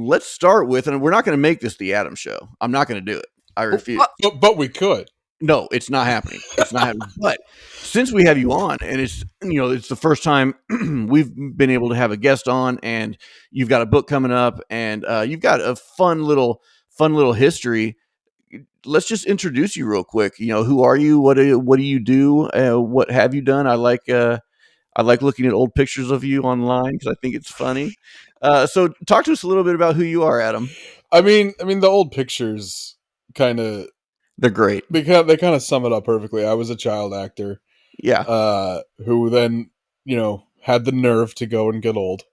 let's start with, and we're not going to make this the Adam show. I'm not going to do it. I refuse. But we could. No, it's not happening. It's not happening. But since we have you on, and it's the first time we've been able to have a guest on, and you've got a book coming up, and you've got a fun little history. Let's just introduce you real quick. Who are you? What do you do? What have you done? I like looking at old pictures of you online because I think it's funny. So talk to us a little bit about who you are, Adam. I mean, the old pictures kind of. They're great. They kind of sum it up perfectly. I was a child actor. Yeah. Who then, had the nerve to go and get old.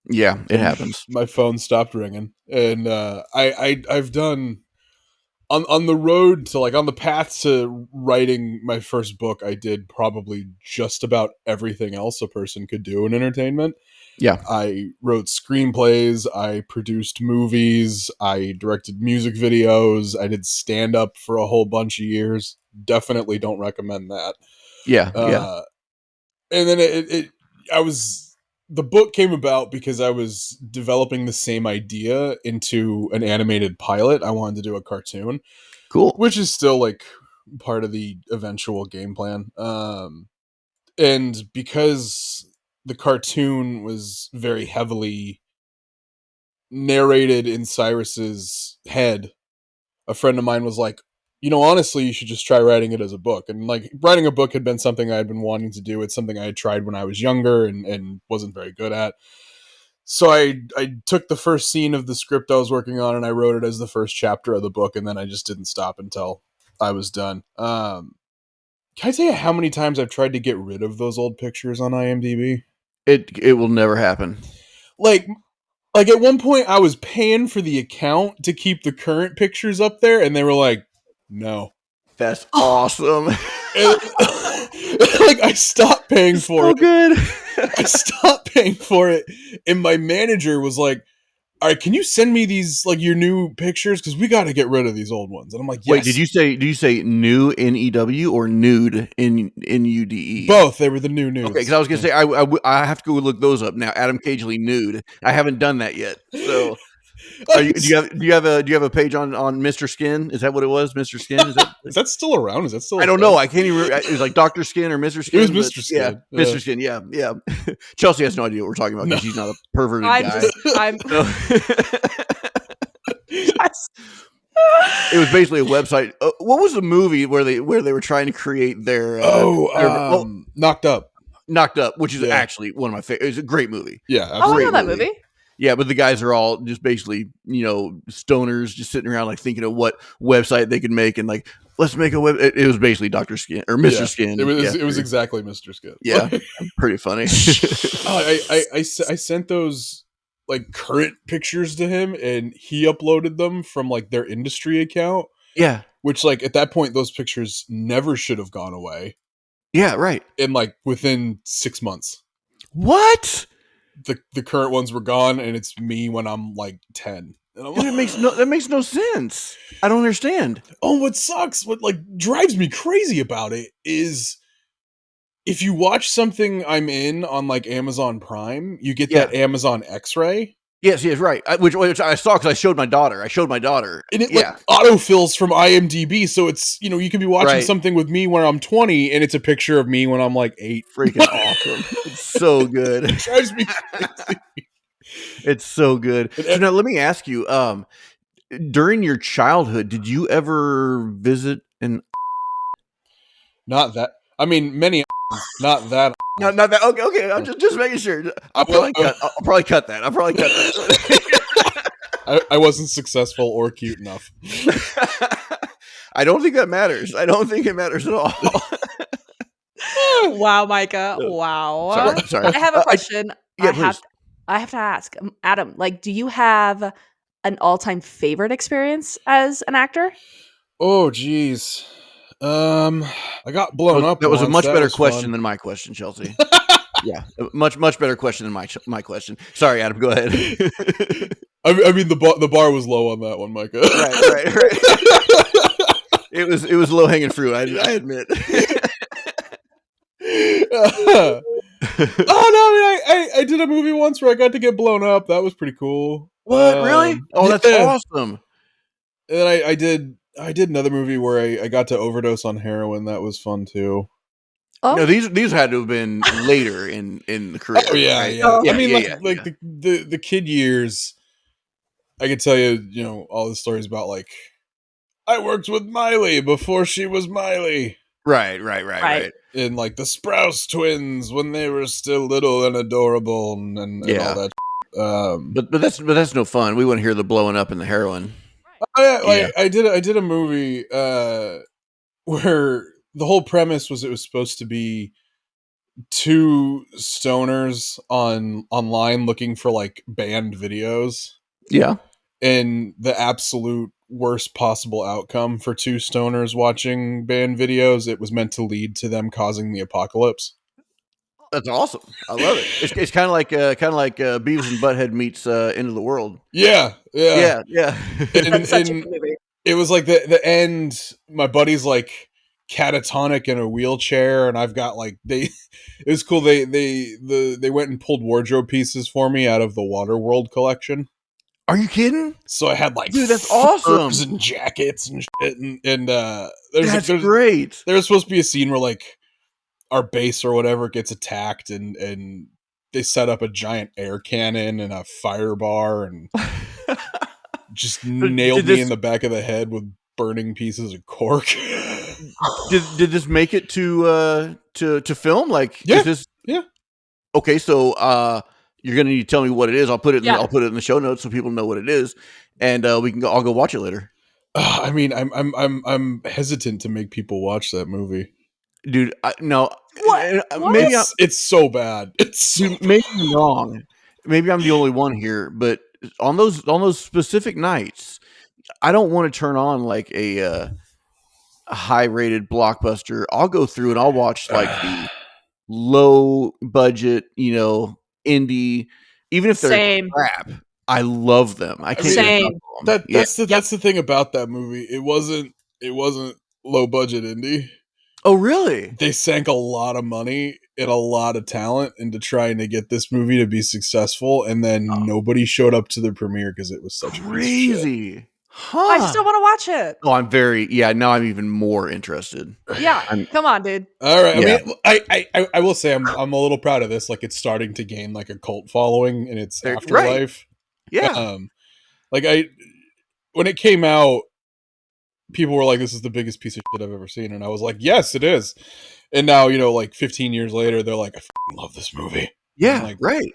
Yeah, it happens. My phone stopped ringing. And I've done on the road to on the path to writing my first book, I did probably just about everything else a person could do in entertainment. Yeah. I wrote screenplays, I produced movies, I directed music videos, I did stand-up for a whole bunch of years. Definitely don't recommend that. Yeah. And then the book came about because I was developing the same idea into an animated pilot. I wanted to do a cartoon. Cool. Which is still part of the eventual game plan. And because the cartoon was very heavily narrated in Cyrus's head, a friend of mine was like, honestly, you should just try writing it as a book. And writing a book had been something I had been wanting to do. It's something I had tried when I was younger and wasn't very good at. So I took the first scene of the script I was working on and I wrote it as the first chapter of the book. And then I just didn't stop until I was done. Can I tell you how many times I've tried to get rid of those old pictures on IMDb? It will never happen. Like at one point I was paying for the account to keep the current pictures up there and they were like, no. That's awesome. I stopped paying for it. Good. I stopped paying for it. And my manager was like, all right, can you send me these, your new pictures? Because we got to get rid of these old ones. And I'm like, yes. Wait, did you say new N-E-W or nude N-U-D-E? Both. They were the new nudes. Okay, because I was going to say, I have to go look those up now. Adam Cagley nude. I haven't done that yet. So do you have a page on Mr. Skin? Is that what it was? Mr. Skin? Is that still around? Is that still? I don't know. I can't even. It was like Dr. Skin or Mr. Skin. It was Mr. Skin. Yeah, Mr. Skin. Yeah. Chelsea has no idea what we're talking about because she's not a perverted guy. It was basically a website. What was the movie where they were trying to create their Knocked Up. Knocked Up, which is actually one of my favorite. It's a great movie. Yeah, I know that movie. Yeah, but the guys are all just basically, stoners just sitting around thinking of what website they could make and let's make a web. It was basically Dr. Skin or Mr. Skin. It was exactly Mr. Skin. Yeah, pretty funny. I sent those current pictures to him and he uploaded them from their industry account. Yeah, which at that point those pictures never should have gone away. Yeah, right. And within 6 months. What? The current ones were gone, and it's me when I'm 10. And I'm that makes no sense. I don't understand. Oh, what sucks? What drives me crazy about it is if you watch something I'm in on Amazon Prime, you get that Amazon X-ray. Yes, right. Which I saw because I showed my daughter. And it autofills from IMDb, so it's you can be watching something with me when I'm 20, and it's a picture of me when I'm 8. Freaking awesome! It's so good. It drives me crazy. It's so good. So now let me ask you: during your childhood, did you ever visit an? Not that. I mean, many. Not that. Not that. Okay. I'm just making sure. I'll probably cut that. I wasn't successful or cute enough. I don't think that matters. I don't think it matters at all. Wow, Micah. Wow. Sorry. I have a question. Please. I have to ask, Adam. Do you have an all-time favorite experience as an actor? Oh, geez. I got blown up. That was a much better question than my question, Chelsea. Yeah, much better question than my question. Sorry, Adam. Go ahead. I mean, the bar was low on that one, Micah. Right. It was low hanging fruit. I admit. Oh no! I mean, I did a movie once where I got to get blown up. That was pretty cool. What, really? Oh, that's Yeah. awesome. And then I did another movie where I got to overdose on heroin. That was fun too. Oh, No, these had to have been later in the career, Oh yeah, right? yeah. Oh. I mean, like Yeah. the kid years. I could tell you, all the stories about like I worked with Miley before she was Miley, Right. Right. and like the Sprouse twins when they were still little and adorable, and all Yeah. that. But that's no fun. We want to hear the blowing up and the heroin. Yeah. I did a movie where the whole premise was it was supposed to be two stoners online looking for like banned videos, Yeah. and the absolute worst possible outcome for two stoners watching banned videos, it was meant to lead to them causing the apocalypse. That's awesome. I love it. It's kind of like Beavis and Butthead meets End of the World. Yeah, Yeah. and that's such a good movie. it was like the end. My buddy's like catatonic in a wheelchair, and I've got like it was cool. They went and pulled wardrobe pieces for me out of the Waterworld collection. Are you kidding? So I had like Dude, that's furs awesome. and jackets and shit, and That's great. there was supposed to be a scene where like our base or whatever gets attacked, and they set up a giant air cannon and a fire bar and just nailed me in the back of the head with burning pieces of cork. Did this make it to film? Like, Yeah. is this okay? So you're gonna need to tell me what it is. I'll put it. I'll put it in the show notes so people know what it is, and we can. I'll go watch it later. I mean, I'm hesitant to make people watch that movie, Dude. No, What? maybe it's so bad. It's so dude, maybe I'm wrong. Maybe I'm the only one here, but on those specific nights, I don't want to turn on like a high rated blockbuster. I'll go through and I'll watch like the low budget, indie, even if they're Same. crap. I love them. I can't Same. get enough of them. that's the thing about that movie. It wasn't low budget indie. Oh, really? They sank a lot of money and a lot of talent into trying to get this movie to be successful, and then nobody showed up to the premiere because it was such a piece of shit. Crazy. Huh. I still want to watch it. Oh, now I'm even more interested. Yeah, come on, dude. All right. Yeah. I mean, I will say I'm a little proud of this. Like, it's starting to gain like a cult following in its afterlife. Yeah. When it came out, people were like, "This is the biggest piece of shit I've ever seen," and I was like, "Yes, it is." And now, like 15 years later, they're like, "I fucking love this movie." Yeah. I'm like, right.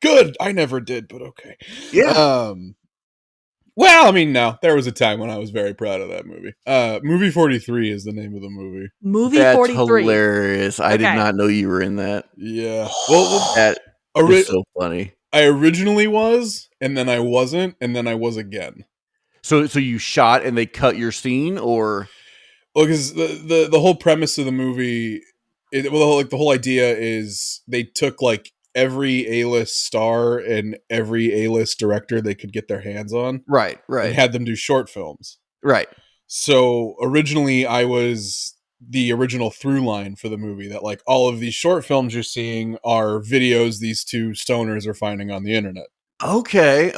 Good. I never did, but okay. Yeah. Well, I mean, no, there was a time when I was very proud of that movie. Movie 43 is the name of the movie. Movie That's 43. hilarious. I did not know you were in that. Yeah. Well, That is so funny. I originally was, and then I wasn't, and then I was again. So you shot and they cut your scene, or? Well, because the whole premise of the movie, the whole idea is they took like every A-list star and every A-list director they could get their hands on, Right, and had them do short films. right. So originally, I was the original through line for the movie. That like all of these short films you're seeing are videos these two stoners are finding on the internet. Okay.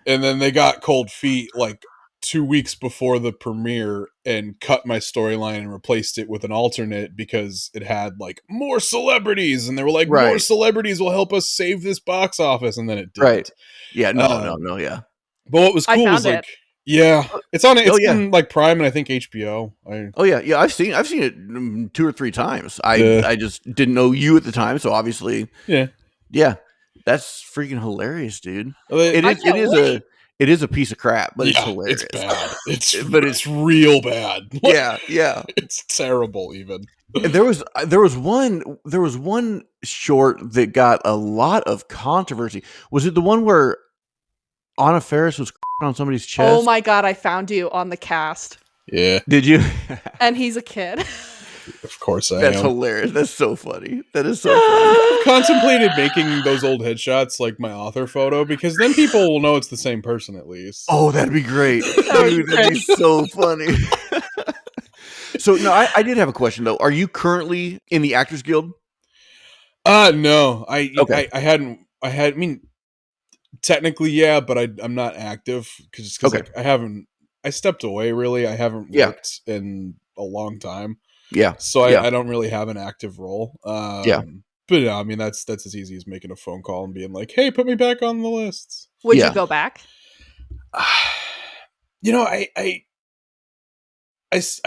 And then they got cold feet like 2 weeks before the premiere and cut my storyline and replaced it with an alternate because it had like more celebrities, and they were like, more celebrities will help us save this box office, and then it didn't. Right. Yeah. No. Yeah. But what was cool was like, it's on on like Prime and I think HBO. Yeah. I've seen it 2 or 3 times. I just didn't know you at the time, so obviously, yeah. That's freaking hilarious, dude. It is a piece of crap, but it's hilarious. It's bad. It's real bad. Yeah. It's terrible even. And there was one short that got a lot of controversy. Was it the one where Anna Faris was on somebody's chest? Oh my god, I found you on the cast. Yeah. Did you? And he's a kid. Of course I am. That's hilarious. That's so funny. That is so funny. I've contemplated making those old headshots like my author photo, because then people will know it's the same person at least. Oh, that'd be great. Dude, that'd be so funny. So, no, I did have a question, though. Are you currently in the Actors Guild? No. I Okay. I mean, Technically, yeah, but I'm not active because Okay. like I stepped away really. I haven't Yeah. worked in a long time, Yeah. so Yeah. I don't really have an active role. Yeah. But yeah, I mean that's as easy as making a phone call and being like, "Hey, put me back on the lists." Would you Yeah. go back? You know, I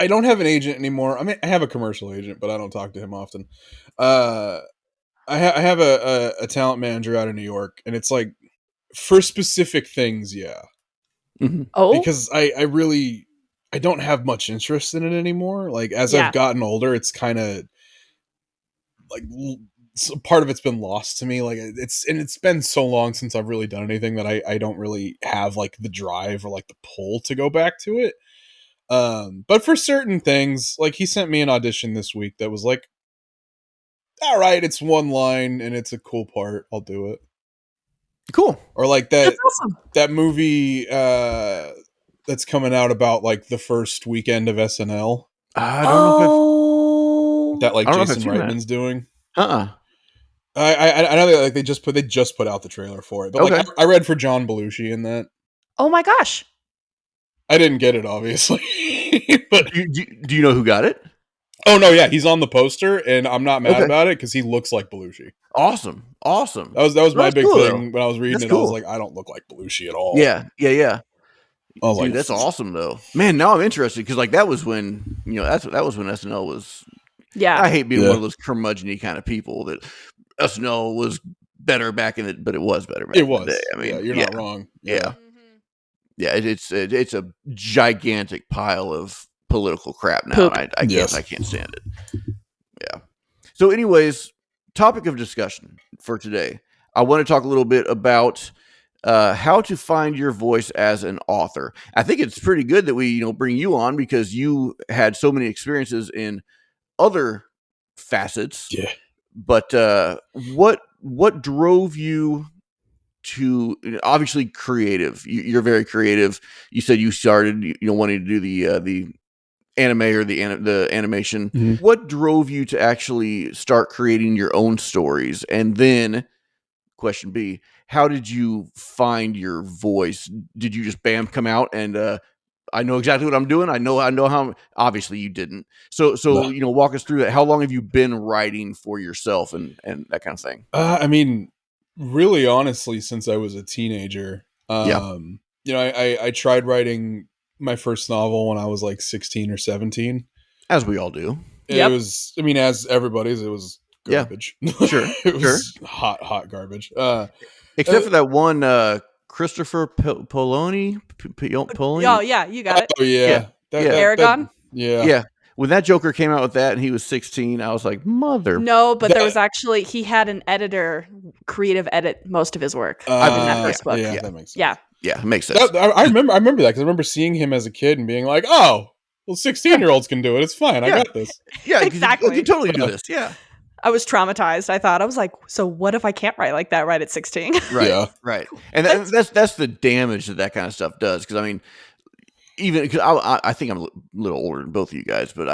don't have an agent anymore. I mean, I have a commercial agent, but I don't talk to him often. I have a talent manager out of New York, and it's like for specific things, yeah. Mhm. Oh, Because I really I don't have much interest in it anymore. Like as I've yeah. gotten older, it's kind of like part of it's been lost to me. Like it's been so long since I've really done anything that I don't really have like the drive or like the pull to go back to it. But for certain things, like he sent me an audition this week that was like, all right, it's one line and it's a cool part. I'll do it. Cool. Or like That's awesome. that movie that's coming out about like the first weekend of SNL I don't know if Oh, that like I don't know if I've Jason seen that. Reitman's doing. Uh-uh. I know that like they just put out the trailer for it, but like Okay. I read for John Belushi in that. oh my gosh. I didn't get it obviously, but Do you know who got it? oh no, yeah, he's on the poster, and I'm not mad Okay. about it because he looks like Belushi. Awesome. That was Well, my that's big cool, thing though. when I was reading That's it. I was cool. like, I don't look like Belushi at all. Yeah. Yeah. I was Dude, like, that's awesome though. Man, now I'm interested because like that was when that was when SNL was. Yeah. I hate being Yeah. one of those curmudgeon-y kind of people that SNL was better back in it, but it was better back It in was. the day. I mean, yeah, you're not wrong. Yeah. Mhm. Yeah, it's a gigantic pile of political crap now, Poop. and Yes. I can't stand it. Yeah. So, anyways, topic of discussion for today. I want to talk a little bit about how to find your voice as an author. I think it's pretty good that we bring you on because you had so many experiences in other facets. Yeah. But what drove you to obviously creative? You're very creative. You said you started wanting to do the anime or the animation. Mhm. What drove you to actually start creating your own stories? And then question B, how did you find your voice? Did you just bam come out and I know exactly what I'm doing. I know how. Obviously, you didn't. So No. walk us through that. How long have you been writing for yourself and that kind of thing? I mean, really, honestly, since I was a teenager, Yeah. I tried writing my first novel when I was like 16 or 17. As we all do. Yep. It was, I mean, as everybody's, it was Yeah. garbage. Sure. It was hot garbage. Except for that one Christopher Poloni. Oh yeah, you got it. Oh yeah, Yeah. Yeah. Aragon? Yeah. Yeah. When that Joker came out with that and he was 16, I was like, mother. No, but there That- was actually he had an editor creative edit most of his work in believe that that, first book. Yeah, Yeah. that makes sense. Yeah. Yeah, it makes sense. I remember that because I remember seeing him as a kid and being like, oh, well, 16-year-olds can do it. It's fine. I Yeah. got this. Yeah, Exactly. You can totally do this. Yeah. I was traumatized. I was like, so what if I can't write like that right at 16? Right. Yeah. Right. And that's the damage that kind of stuff does. Because I mean, even because I think I'm a little older than both of you guys, but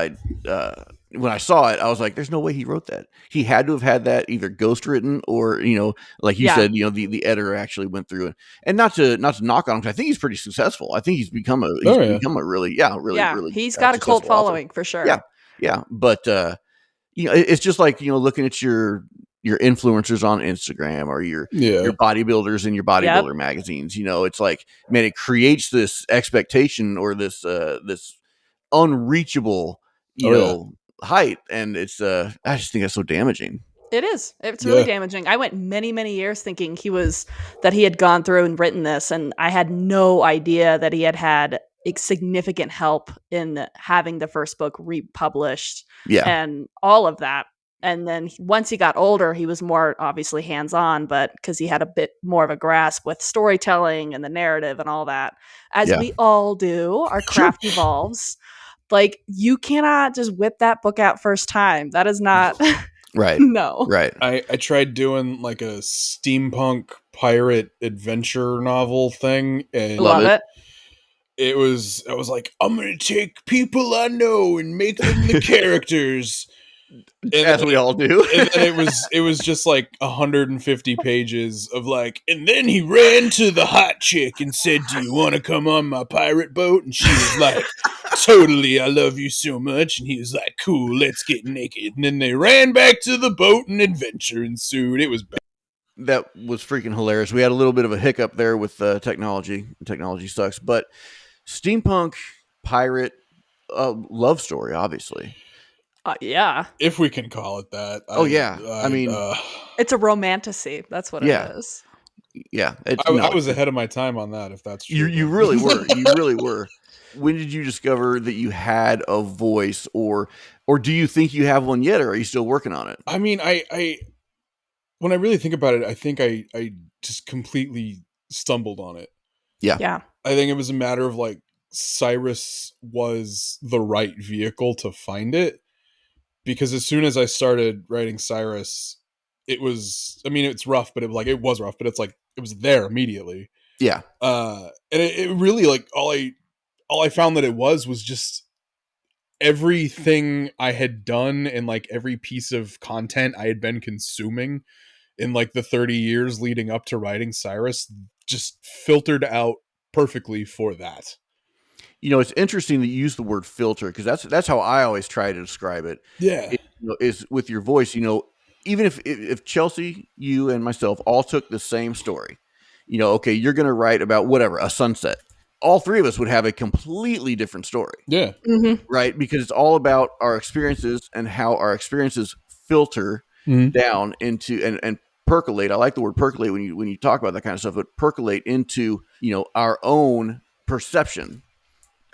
when I saw it, I was like, "There's no way he wrote that. He had to have had that either ghost written or like you Yeah. said, the editor actually went through it. And not to knock on him, 'cause I think he's pretty successful. I think he's become a really Yeah, really he's got a cult successful author. following for sure. Yeah, yeah, but it's just like looking at your influencers on Instagram or your bodybuilders in your bodybuilder magazines. It's like, man, it creates this expectation or this unreachable height, and it's I just think that's so damaging. It is. It's really Yeah. damaging. I went many, many years thinking that he had gone through and written this, and I had no idea that he had significant help in having the first book republished Yeah, and all of that. And then once he got older, he was more obviously hands-on, but because he had a bit more of a grasp with storytelling and the narrative and all that, as Yeah. we all do, our craft evolves. Like, you cannot just whip that book out first time. That is not right, no. right. I tried doing like a steampunk pirate adventure novel thing, and Love Love it. it. I was like, I'm gonna take people I know and make them the characters. As we all do. And then it was just like 150 pages of like, and then he ran to the hot chick and said, "Do you want to come on my pirate boat?" And she was like, "Totally, I love you so much." And he was like, "Cool, let's get naked." And then they ran back to the boat and adventure ensued. It was bad. That was freaking hilarious. We had a little bit of a hiccup there with technology. Technology sucks, but steampunk pirate love story, obviously. Yeah. If we can call it that. I mean, it's a romantasy. That's what it is. Yeah. I was ahead of my time on that, if that's true. You really were. You really were. When did you discover that you had a voice, or do you think you have one yet, or are you still working on it? I mean, I when I really think about it, I think I just completely stumbled on it. Yeah. I think it was a matter of like Cyrus was the right vehicle to find it, because as soon as I started writing Cyrus, it was, I mean, it's rough, but it was rough, but it's like it was there immediately. Yeah. And it really, like, all I found that it was just everything I had done, and like every piece of content I had been consuming in like the 30 years leading up to writing Cyrus just filtered out perfectly for that. You know, it's interesting that you use the word filter, because that's how I always try to describe it. Yeah. Is with your voice. You know, even if Chelsea, you, and myself all took the same story, you know, okay, you're going to write about whatever, a sunset. All three of us would have a completely different story. Yeah. Mm-hmm. Right? Because it's all about our experiences and how our experiences filter down into and percolate. I like the word percolate when you talk about that kind of stuff, but percolate into, you know, our own perception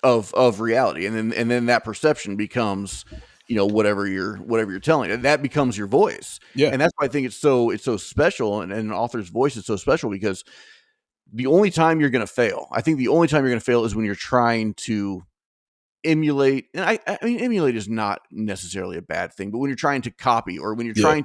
of reality, and then that perception becomes, you know, whatever you're telling, and that becomes your voice. Yeah. And that's why I think it's so special, and an author's voice is so special, because the only time you're going to fail, I think the only time you're going to fail is when you're trying to emulate. And I mean, emulate is not necessarily a bad thing, but when you're trying to copy, or when you're trying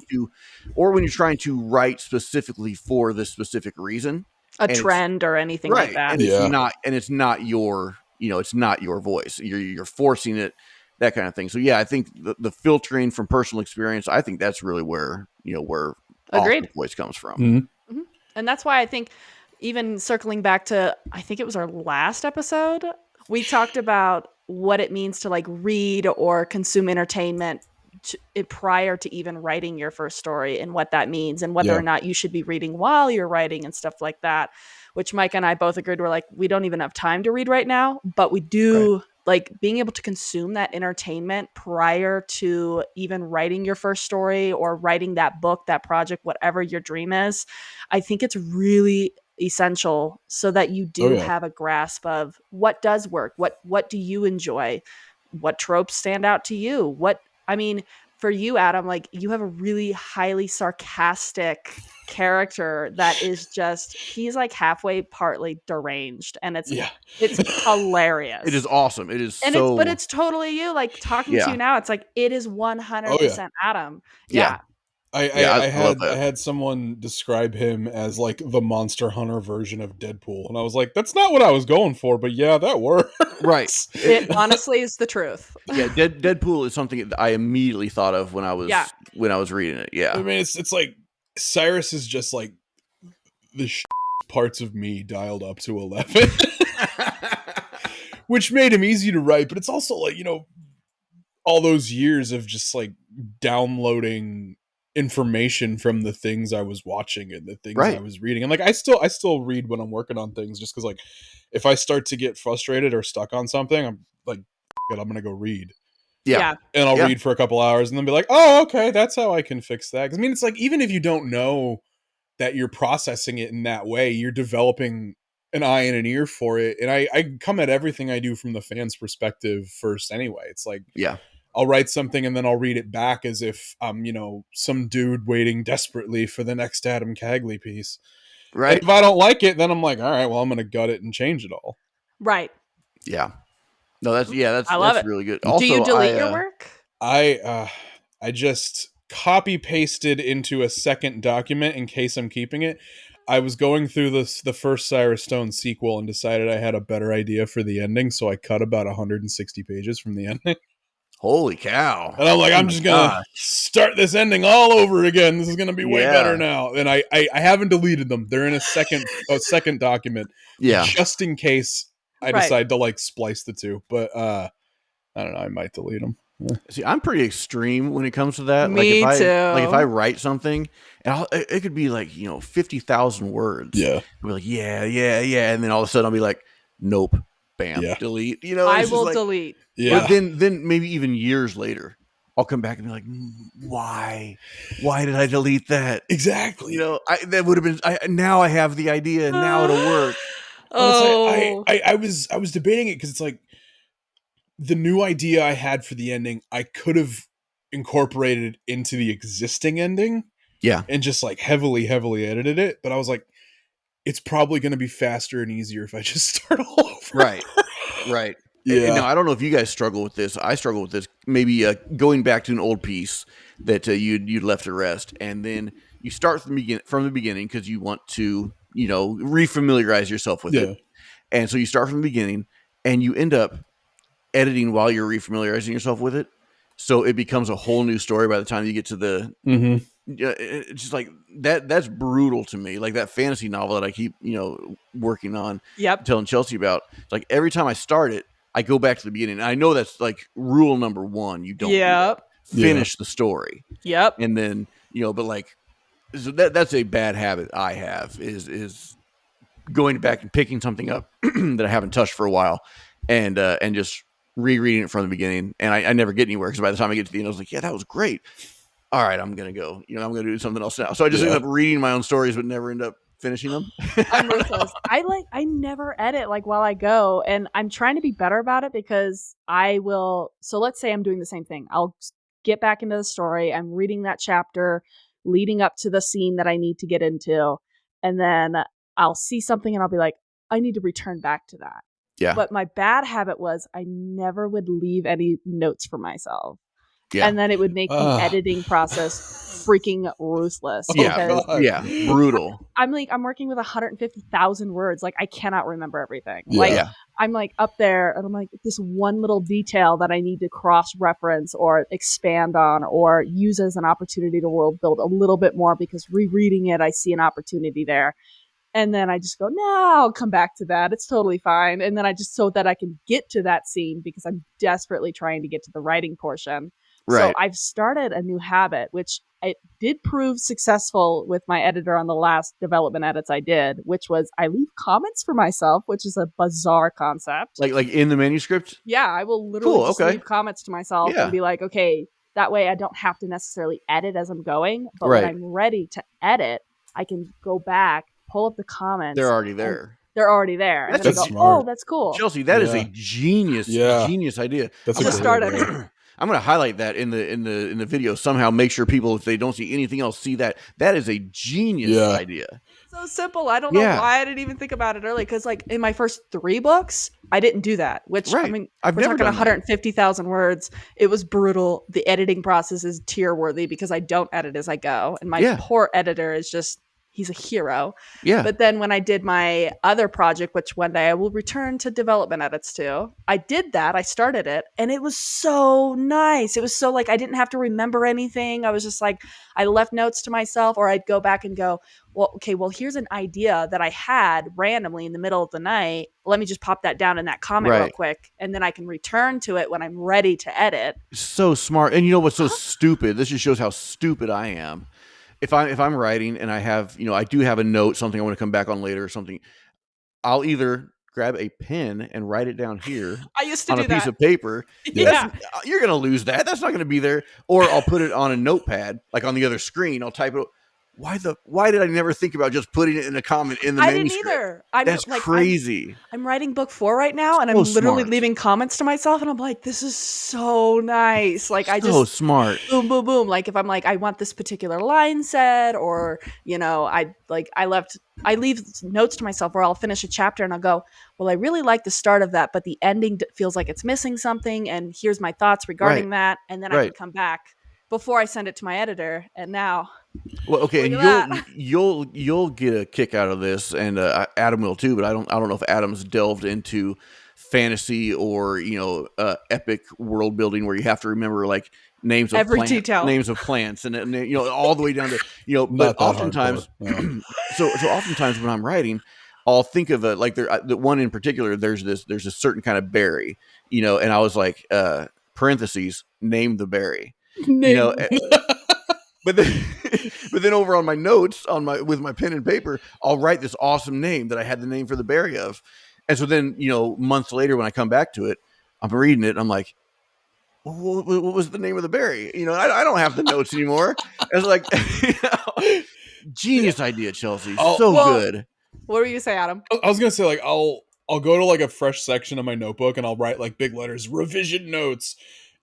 to write specifically for this specific reason, a trend or anything like that. And it's not your, you know, it's not your voice. You're forcing it, that kind of thing. So yeah, I think the filtering from personal experience, I think that's really where, you know, where author voice comes from. Mm-hmm. And that's why I think, even circling back to, I think it was our last episode, we talked about what it means to like read or consume entertainment prior to even writing your first story, and what that means, and whether or not you should be reading while you're writing and stuff like that, which Mike and I both agreed, we're like, we don't even have time to read right now, but we do like being able to consume that entertainment prior to even writing your first story or writing that book, that project, whatever your dream is. I think it's really essential, so that you do have a grasp of what does work, what do you enjoy, what tropes stand out to you, for you, Adam, like, you have a really highly sarcastic character that is just, he's like halfway partly deranged, and it's hilarious. It is awesome. It is, but it's totally you. Like, talking to you now, it's like, it is 100% Adam. Yeah. I had someone describe him as like the Monster Hunter version of Deadpool, and I was like, that's not what I was going for, but yeah, that works. Right. It honestly is the truth. Yeah, Deadpool is something that I immediately thought of when I was reading it. Yeah. I mean, it's like Cyrus is just like the parts of me dialed up to 11, which made him easy to write, but it's also like, you know, all those years of just like downloading information from the things I was watching and the things I was reading. And like, I still read when I'm working on things, just because like, if I start to get frustrated or stuck on something, I'm like, I'm going to go read. Yeah. And I'll read for a couple hours and then be like, oh, okay, that's how I can fix that. 'Cause I mean, it's like, even if you don't know that you're processing it in that way, you're developing an eye and an ear for it. And I come at everything I do from the fan's perspective first anyway. It's like, I'll write something and then I'll read it back as if I'm, you know, some dude waiting desperately for the next Adam Cagley piece. Right. And if I don't like it, then I'm like, all right, well, I'm going to gut it and change it all. Right. Yeah. No, that's really good. Also, do you delete your work? I just copy pasted into a second document in case I'm keeping it. I was going through the first Cyrus Stone sequel and decided I had a better idea for the ending, so I cut about 160 pages from the ending. Holy cow. And I'm like, Oh I'm my just going to gosh. start this ending all over again. This is going to be way Yeah. better now. And I haven't deleted them. They're in a second document, Yeah. just in case I Right. decide to like splice the two. But I don't know. I might delete them. See, I'm pretty extreme when it comes to that. Me like too. if I write something, and it could be like 50,000 words. Yeah. I'll be like, yeah, and then all of a sudden I'll be like, nope, bam, Yeah. delete. I it's just will like, delete. Yeah. But then maybe even years later, I'll come back and be like, why did I delete that? Exactly. That would have been. Now I have the idea, and now it'll work. Oh, I was debating it because it's like the new idea I had for the ending, I could have incorporated into the existing ending. Yeah. And just like heavily edited it. But I was like, it's probably going to be faster and easier if I just start all over. Right. Yeah. Now, I don't know if you guys struggle with this. I struggle with this. Maybe going back to an old piece that you'd left to rest, and then you start from the beginning because you want to, refamiliarize yourself with it. And so you start from the beginning, and you end up editing while you're refamiliarizing yourself with it. So it becomes a whole new story by the time you get to the. Mm-hmm. It's just like that. That's brutal to me. Like that fantasy novel that I keep, working on. Yep. Telling Chelsea about. It's like every time I start it, I go back to the beginning. And I know that's like rule number 1. You don't do that. Finish the story. Yep. And then but like, so that's a bad habit I have is going back and picking something up that I haven't touched for a while, and just rereading it from the beginning. And I never get anywhere because by the time I get to the end, I was like, yeah, that was great. All right, I'm going to go. I'm going to do something else now. So I just end up reading my own stories, but never end up finishing them. I'm ruthless. I never edit like while I go, and I'm trying to be better about it because I will. So let's say I'm doing the same thing. I'll get back into the story. I'm reading that chapter leading up to the scene that I need to get into, and then I'll see something and I'll be like, I need to return back to that. Yeah. But my bad habit was I never would leave any notes for myself. Yeah. And then it would make the editing process freaking ruthless. Yeah. Brutal. I'm working with 150,000 words. Like, I cannot remember everything. Like, I'm like up there and I'm like, this one little detail that I need to cross-reference or expand on or use as an opportunity to world build a little bit more because rereading it, I see an opportunity there. And then I just go, no, I'll come back to that. It's totally fine. And then I just, so that I can get to that scene because I'm desperately trying to get to the writing portion. Right. So I've started a new habit, which it did prove successful with my editor on the last development edits I did, which was I leave comments for myself, which is a bizarre concept. Like in the manuscript? Yeah, I will literally just leave comments to myself and be like, okay, that way I don't have to necessarily edit as I'm going. But when I'm ready to edit, I can go back, pull up the comments. They're already there. They're already there. That's and then I go, smart. oh, that's cool. Chelsea, that is a genius idea. That's just started. I'm going to highlight that in the video somehow. Make sure people, if they don't see anything else, see that. That is a genius idea. So simple. I don't know why I didn't even think about it early. Because like in my first 3 books, I didn't do that. Which I mean, we're talking 150,000 words. It was brutal. The editing process is tier worthy because I don't edit as I go, and my poor editor is just. He's a hero. Yeah. But then when I did my other project, which one day I will return to development edits to, I did that. I started it and it was so nice. It was so like, I didn't have to remember anything. I was just like, I left notes to myself, or I'd go back and go, well, okay, well, here's an idea that I had randomly in the middle of the night. Let me just pop that down in that comment real quick. And then I can return to it when I'm ready to edit. So smart. And you know what's so stupid? This just shows how stupid I am. If I'm writing and I have, I do have a note, something I want to come back on later or something, I'll either grab a pen and write it down here I used to on do a piece that. of paper. Yeah. You're going to lose that. That's not going to be there. Or I'll put it on a notepad, like on the other screen. I'll type it. Why did I never think about just putting it in a comment in the manuscript? I didn't either. That's crazy. I'm writing book 4 right now, and I'm literally leaving comments to myself, and I'm like, this is so nice. Like, I just smart. Boom, boom, boom. Like, if I'm like, I want this particular line said, or I leave notes to myself where I'll finish a chapter and I'll go, well, I really like the start of that, but the ending feels like it's missing something, and here's my thoughts regarding that, and then I can come back before I send it to my editor. And now, well, okay, and you'll get a kick out of this, and Adam will too. But I don't know if Adam's delved into fantasy or epic world building where you have to remember like names of Every detail. names of plants, and all the way down to but Not that oftentimes, hardcore, so oftentimes when I'm writing, I'll think of like the one in particular. There's a certain kind of berry, and I was like parentheses, name the berry, Name. but then but then over on my notes with my pen and paper, I'll write this awesome name that I had the name for the berry of. And so then, months later when I come back to it, I'm reading it and I'm like, what was the name of the berry? I don't have the notes anymore. It's like, genius idea, Chelsea. Good. What were you say, Adam? I was gonna say, like, I'll go to like a fresh section of my notebook and I'll write like big letters, revision notes.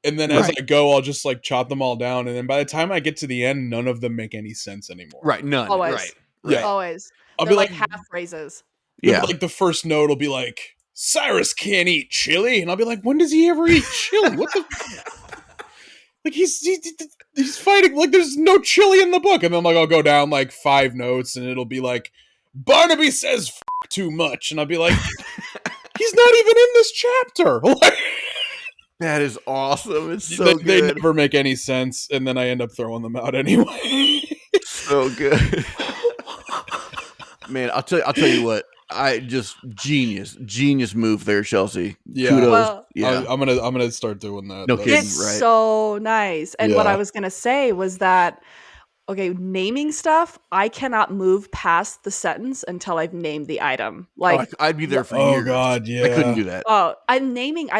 And then as I go, I'll just like chop them all down. And then by the time I get to the end, none of them make any sense anymore. Right. None. Always. Right. Yeah. Always. I'll They're be like like half phrases. Yeah. Like the first note will be like, Cyrus can't eat chili. And I'll be like, when does he ever eat chili? What the? Like he's fighting. Like there's no chili in the book. And then like I'll go down like 5 notes and it'll be like, Barnaby says F too much. And I'll be like, he's not even in this chapter. That is awesome. It's so good. They never make any sense, and then I end up throwing them out anyway. So good. Man, I'll tell you what. I just genius move there, Chelsea. Yeah. Kudos. Well, yeah. I'm gonna start doing that. No kidding, it's right? so nice. And what I was gonna say was that naming stuff, I cannot move past the sentence until I've named the item. Like I'd be there for years. Oh God, yeah. I couldn't do that. Oh, I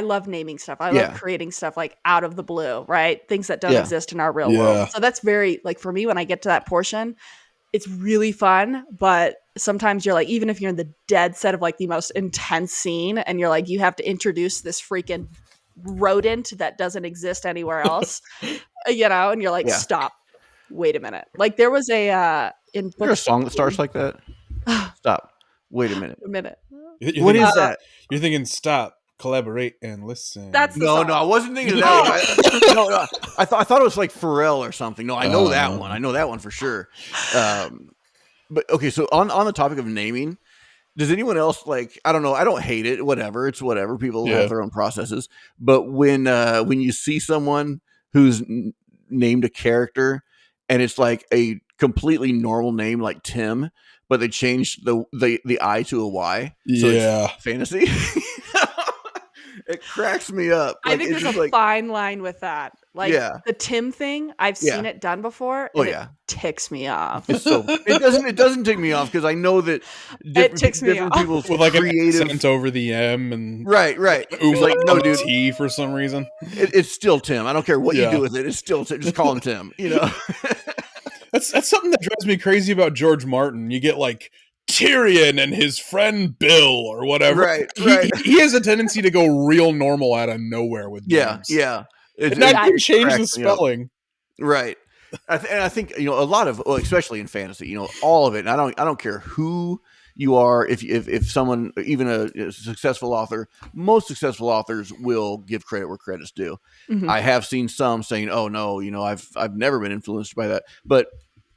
love naming stuff. I love creating stuff like out of the blue, right? Things that don't exist in our real world. So that's very, like, for me, when I get to that portion, it's really fun. But sometimes you're like, even if you're in the dead set of like the most intense scene and you're like, you have to introduce this freaking rodent that doesn't exist anywhere else, and you're like, stop. Wait a minute. Like there was a a song that starts like that. Stop. Wait a minute. What is that? You're thinking stop, collaborate, and listen. That's the song. No, I wasn't thinking of that. No, I thought it was like Pharrell or something. No, I know that one. I know that one for sure. But okay, so on the topic of naming, does anyone else like? I don't know. I don't hate it. Whatever. It's whatever. People have their own processes. But when you see someone who's named a character, and it's like a completely normal name like Tim, but they changed the I to a Y. So it's fantasy. It cracks me up. I think there's a fine line with that. Like the Tim thing, I've seen it done before. And it ticks me off. It's it doesn't tick me off because I know that different people's with like creative an accent over the M and right. It's like no dude T for some reason. It's still Tim. I don't care what you do with it. It's still Tim. Just call him Tim. That's something that drives me crazy about George Martin. You get like Tyrion and his friend Bill or whatever. Right. He has a tendency to go real normal out of nowhere with names. Yeah. And that can change the spelling. Right. And I think, a lot of, especially in fantasy, all of it. And I don't care who you are. If someone, even a successful author, most successful authors will give credit where credit's due. Mm-hmm. I have seen some saying, "Oh no, I've never been influenced by that." But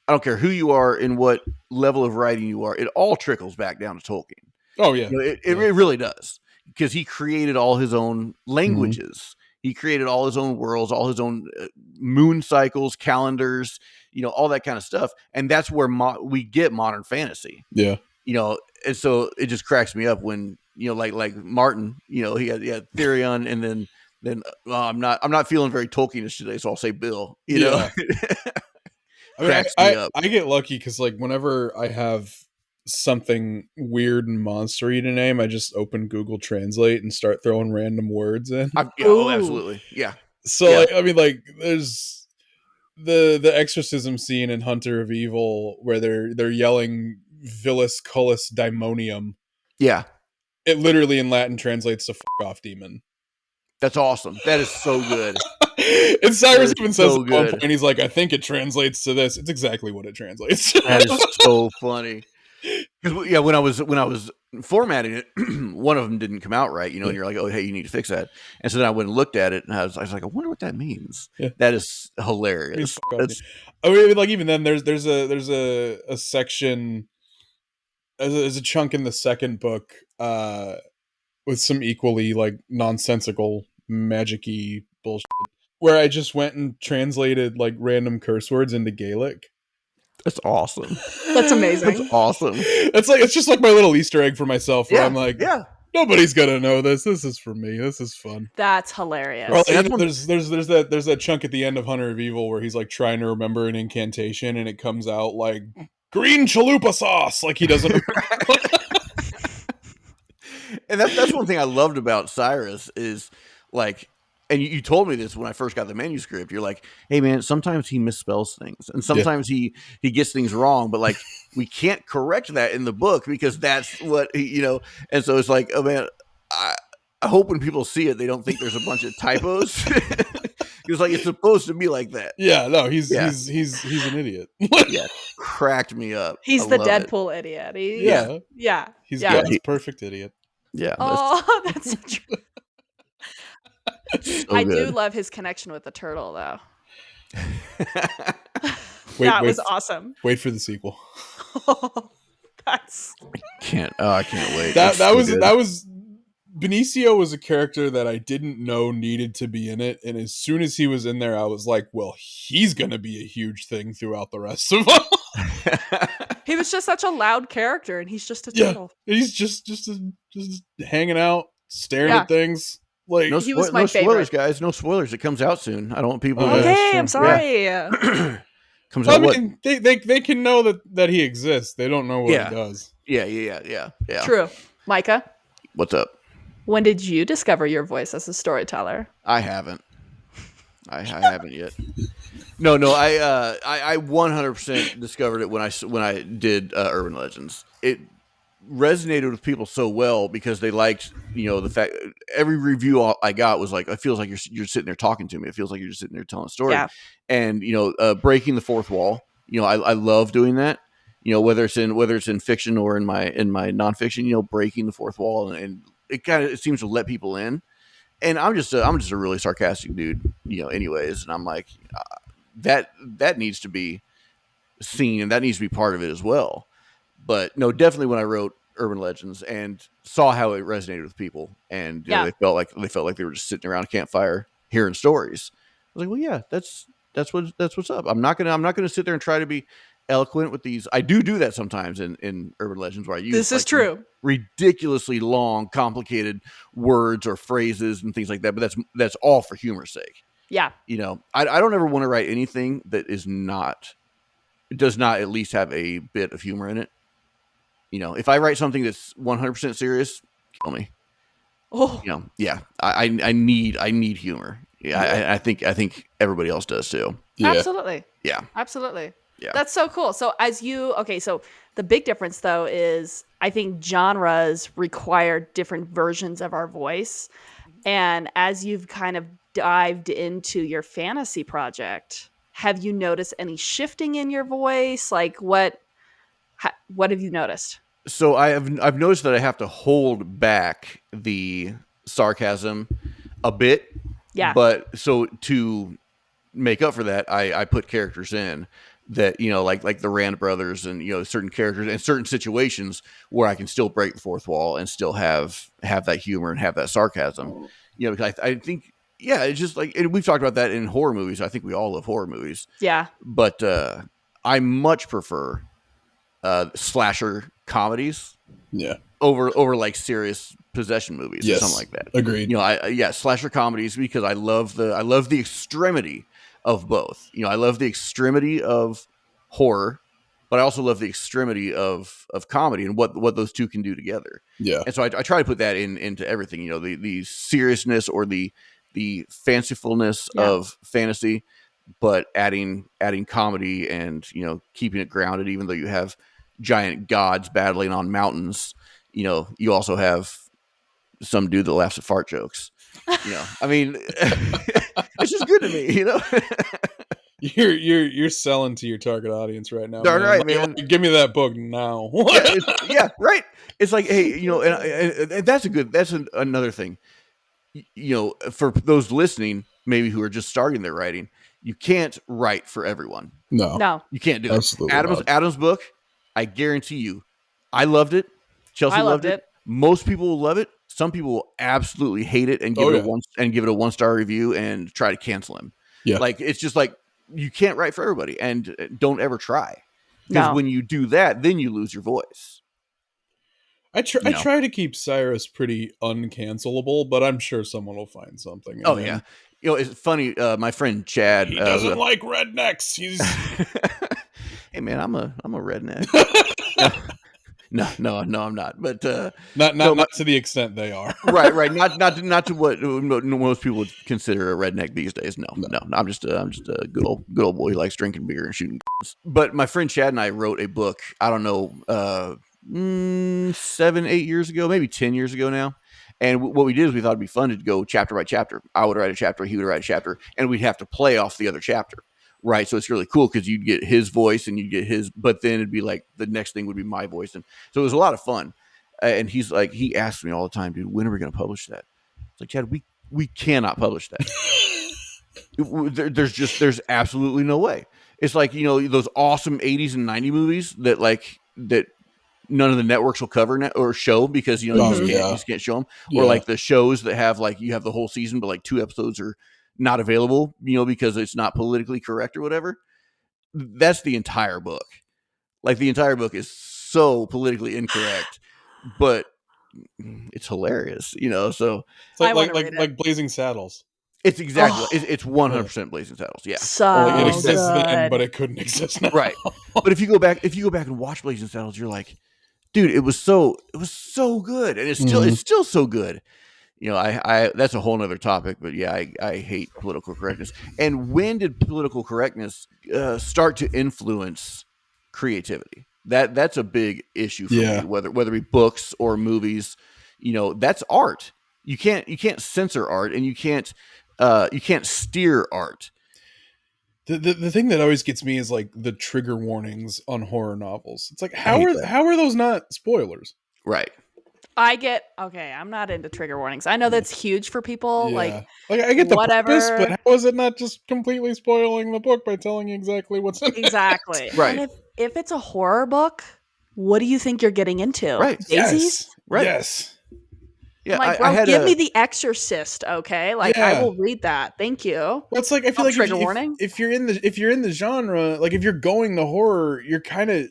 I don't care who you are and what level of writing you are. It all trickles back down to Tolkien. Oh yeah, it really does, because he created all his own languages. Mm-hmm. He created all his own worlds, all his own moon cycles, calendars, all that kind of stuff. And that's where we get modern fantasy. Yeah. And so it just cracks me up when, like Martin, he had Therion, and then I'm not feeling very Tolkienish today, so I'll say Bill, know. I get lucky because like whenever I have something weird and monstery to name, I just open Google Translate and start throwing random words in. Absolutely. Yeah. So like there's the exorcism scene in Hunter of Evil where they're yelling Vilis Cullis Daimonium. Yeah. It literally in Latin translates to "fuck off, demon." That's awesome. That is so good. And Cyrus even says at one point, he's like, I think it translates to this. It's exactly what it translates to. That is so funny. Because when I was formatting it, one of them didn't come out right, and you're like, oh, hey, you need to fix that. And so then I went and looked at it, and I was like, I wonder what that means. Yeah. That is hilarious. I mean, like even then, there's a section, there's a chunk in the second book with some equally like nonsensical magic-y bullshit where I just went and translated like random curse words into Gaelic. That's awesome. That's amazing. That's awesome. It's just like my little Easter egg for myself where I'm like, yeah. nobody's gonna know this. This is for me. This is fun. That's hilarious. Well, And that's one- there's that chunk at the end of Hunter of Evil where he's like trying to remember an incantation and it comes out like green chalupa sauce. Like he doesn't. And that's one thing I loved about Cyrus is like, and you told me this when I first got the manuscript. You're like, hey man, sometimes he misspells things and sometimes he gets things wrong, but like we can't correct that in the book because that's what he, and so it's like, oh man, I hope when people see it, they don't think there's a bunch of typos. It's like, it's supposed to be like that. Yeah, no, he's an idiot. Yeah. Cracked me up. He's the Deadpool idiot. Yeah. He's God's perfect idiot. Yeah. Oh, that's such so I good. do love his connection with the turtle, though. That was awesome. Wait for the sequel. That's I can't wait. That was Benicio was a character that I didn't know needed to be in it, and as soon as he was in there, I was like, well, he's gonna be a huge thing throughout the rest of them. he was just such a loud character, and he's just a turtle. He's just hanging out, staring at things. Like no, he was my no favorite. spoilers, guys. No spoilers. It comes out soon. I don't want people. Okay, I'm sorry. Comes out. I mean, they can know that he exists. They don't know what he does. Yeah. True. Micah, what's up? when did you discover your voice as a storyteller? I haven't. I haven't yet. No. I 100% discovered it when I did Urban Legends. It resonated with people so well because they liked, the fact every review I got was like, it feels like you're sitting there talking to me. It feels like you're just sitting there telling a story. Yeah. And breaking the fourth wall. I love doing that. Whether it's in fiction or in my nonfiction. Breaking the fourth wall and it seems to let people in. And I'm just a really sarcastic dude. Anyways, and I'm like that needs to be seen and that needs to be part of it as well. But no, definitely when I wrote Urban Legends and saw how it resonated with people, and they felt like they were just sitting around a campfire hearing stories. I was like, well, yeah, that's what's up. I'm not gonna sit there and try to be eloquent with these. I do that sometimes in Urban Legends where I use This is true. ridiculously long, complicated words or phrases and things like that. But that's all for humor's sake. Yeah. I don't ever want to write anything that does not at least have a bit of humor in it. If I write something that's 100% serious, kill me. Oh. Yeah. I need humor. Yeah. I think everybody else does too. Yeah. Absolutely. Yeah. Absolutely. Yeah. That's so cool. So so the big difference though is I think genres require different versions of our voice. And as you've kind of dived into your fantasy project, have you noticed any shifting in your voice? Like what have you noticed? So I've noticed that I have to hold back the sarcasm a bit. Yeah. But so to make up for that, I put characters in that, like the Rand brothers and, certain characters and certain situations where I can still break the fourth wall and still have that humor and have that sarcasm, because I think, yeah, it's just like, and we've talked about that in horror movies. I think we all love horror movies. Yeah. But I much prefer slasher comedies. Yeah. Over like serious possession movies or something like that. Agreed. Slasher comedies because I love the extremity of both. I love the extremity of horror, but I also love the extremity of comedy and what those two can do together. Yeah. And so I try to put that into everything. The seriousness or the fancifulness of fantasy, but adding comedy and keeping it grounded, even though you have giant gods battling on mountains. You also have some dude that laughs at fart jokes. I mean, it's just good to me. You're selling to your target audience right now. Darn man. right, man. Give me that book now. Yeah, right. It's like, hey, and that's another thing. For those listening, maybe who are just starting their writing, you can't write for everyone. No, you can't do absolutely it. not. Adam's book, I guarantee you, I loved it. Chelsea loved it. Most people will love it. Some people will absolutely hate it and give it a 1-star review and try to cancel him. Yeah. Like, it's just like, you can't write for everybody, and don't ever try, because No. when you do that, then you lose your voice. I try to keep Cyrus pretty uncancelable, but I'm sure someone will find something. Oh yeah, it's funny. My friend Chad, he doesn't like rednecks. He's hey man, I'm a redneck. No, I'm not. But not to the extent they are. right. Not to what most people would consider a redneck these days. No. I'm just a good old boy who likes drinking beer and shooting guns. But my friend Chad and I wrote a book. I don't know, 7-8 years ago, maybe 10 years ago now. And what we did is we thought it'd be fun to go chapter by chapter. I would write a chapter, he would write a chapter, and we'd have to play off the other chapter. Right. So it's really cool because you'd get his voice and you'd get his, but then it'd be like the next thing would be my voice. And so it was a lot of fun. And he's like, he asks me all the time, dude, when are we going to publish that? It's like, Chad, we cannot publish that. There's absolutely no way. It's like, those awesome 80s and 90s movies that none of the networks will cover or show because, you just can't show them. Yeah. Or like the shows that have you have the whole season, but 2 episodes are not available, because it's not politically correct or whatever. That's the entire book. The entire book is so politically incorrect, but it's hilarious, so it's like Blazing Saddles. It's exactly it's 100% Blazing Saddles. Yeah. So it exists then, but it couldn't exist now. Right. But if you go back and watch Blazing Saddles, you're like, dude, it was so good. And it's still so good. I that's a whole nother topic, but yeah, I hate political correctness. And when did political correctness start to influence creativity? That's a big issue for me, whether it be books or movies. That's art. You can't censor art, and you can't steer art. The thing that always gets me is the trigger warnings on horror novels. It's how are those not spoilers? Right. I'm not into trigger warnings. I know that's huge for people. Yeah. I get the purpose, but how is it not just completely spoiling the book by telling you exactly what's in it? Exactly. Right. And if it's a horror book, what do you think you're getting into? Right. Daisies? Yes. Right. Yes. Yeah, bro, give me The Exorcist, okay? I will read that. Thank you. Well, it's I feel trigger warning. If you're in the genre, if you're going to horror, you're kind of